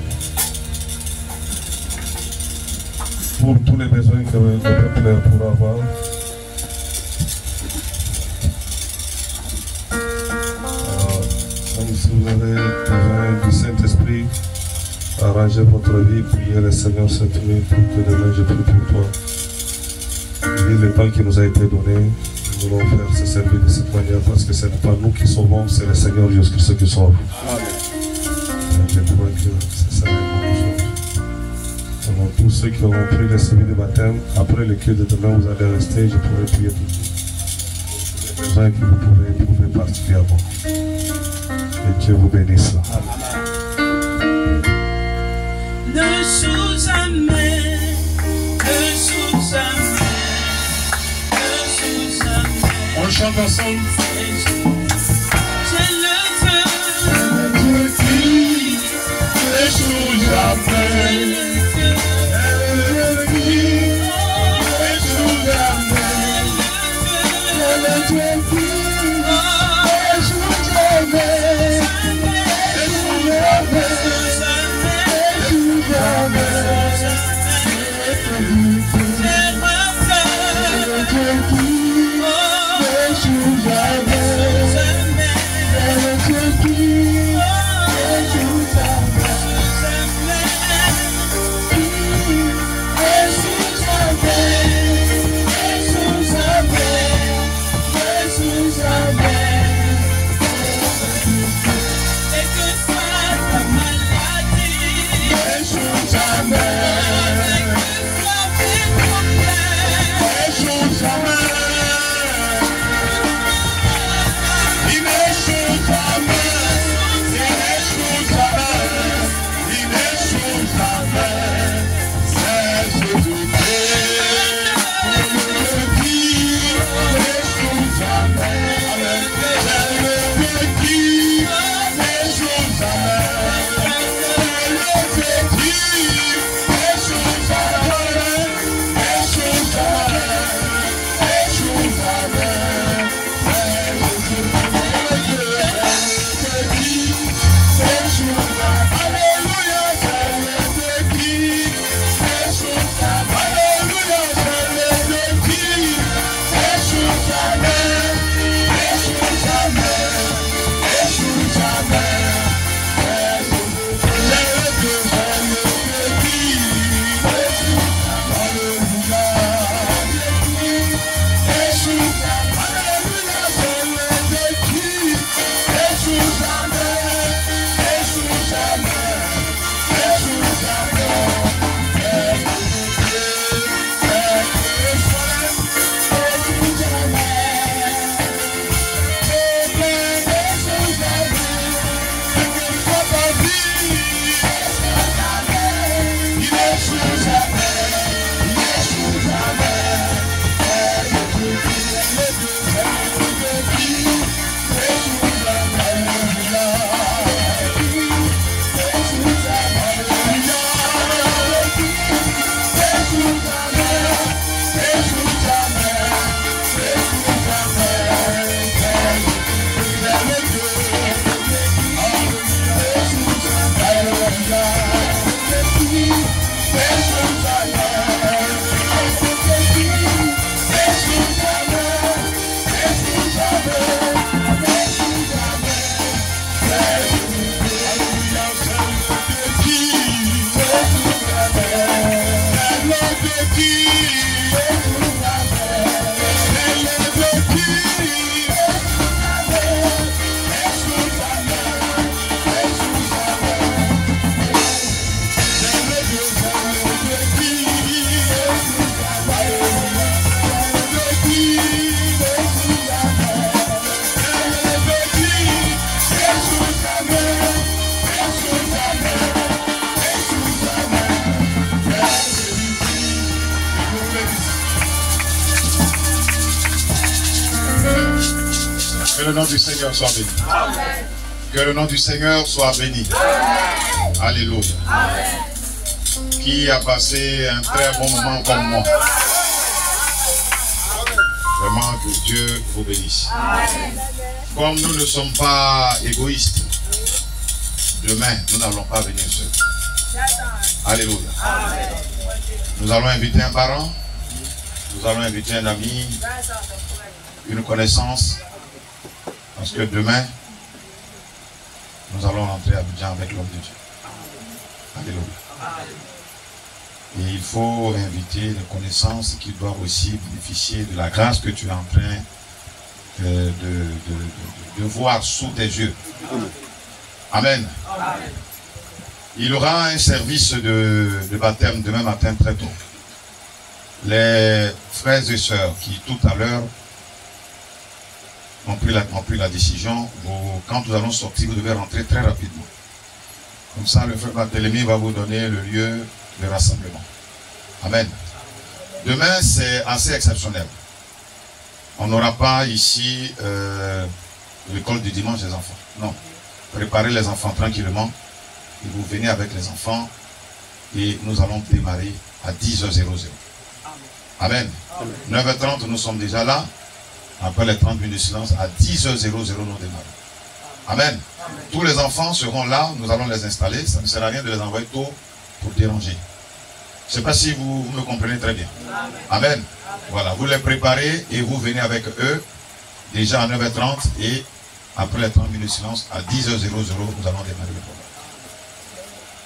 pour tous les besoins que le peuple pourra avoir. Comme si vous avez besoin du Saint-Esprit, arrangez votre vie, priez le Seigneur cette nuit pour que demain je prie pour toi. Et le temps qui nous a été donné, nous voulons faire ce service de cette manière parce que ce n'est pas nous qui sauvons, c'est le Seigneur Jésus-Christ qui sauve. Je crois que c'est ça pour tous ceux qui auront pris le service de baptême, après le culte de demain, vous allez rester, je pourrai prier pour vous. Les besoins que vous pouvez éprouver particulièrement. Et Dieu vous bénisse. Ne sous-jamais, ne sous-jamais, ne sous-jamais. On chante ensemble. C'est le feu. Dieu qui ne sous-jamais. Oh, le nom du Seigneur soit béni. Que le nom du Seigneur soit béni. Alléluia. Qui a passé un très bon moment comme moi. Vraiment que Dieu vous bénisse. Comme nous ne sommes pas égoïstes, demain nous n'allons pas venir seuls. Alléluia. Nous allons inviter un parent, nous allons inviter un ami, une connaissance, parce que demain nous allons rentrer à Abidjan avec l'homme de Dieu. Alléluia. Et il faut inviter les connaissances qui doivent aussi bénéficier de la grâce que tu es en train de voir sous tes yeux. Amen. Il y aura un service de baptême demain matin très tôt. Les frères et sœurs qui tout à l'heure ont pris la décision, quand nous allons sortir, vous devez rentrer très rapidement. Comme ça, le frère Barthélemy va vous donner le lieu de rassemblement. Amen. Demain, c'est assez exceptionnel. On n'aura pas ici l'école du dimanche des enfants. Non. Préparez les enfants tranquillement. Et vous venez avec les enfants. Et nous allons démarrer à 10h00. Amen. 9h30, nous sommes déjà là. Après les 30 minutes de silence, à 10h00, nous démarrons. Amen. Tous les enfants seront là. Nous allons les installer. Ça ne sert à rien de les envoyer tôt pour déranger. Je ne sais pas si vous me comprenez très bien. Amen. Voilà, vous les préparez et vous venez avec eux déjà à 9h30 et après les 30 minutes de silence, à 10h00, nous allons démarrer le programme.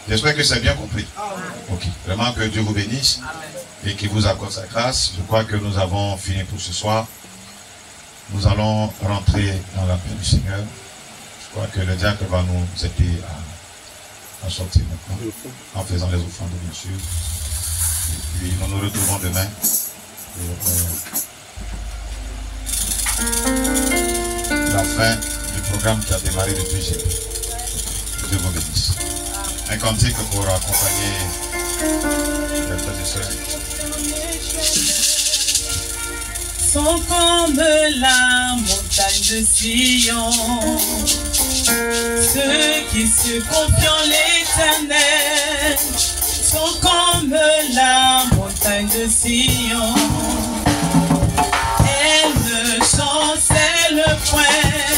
J'espère que c'est bien compris. Ok. Vraiment que Dieu vous bénisse et qu'il vous accorde sa grâce. Je crois que nous avons fini pour ce soir. Nous allons rentrer dans la paix du Seigneur. Je crois que le diacre va nous aider à sortir maintenant en faisant les offrandes, bien sûr. Et puis nous nous retrouvons demain pour la fin du programme qui a démarré depuis hier. Dieu vous bénisse. Un cantique pour accompagner les frères et sœurs. Sont comme la montagne de Sion, ceux qui se confient en l'Éternel sont comme la montagne de Sion. Elle ne chancelle point.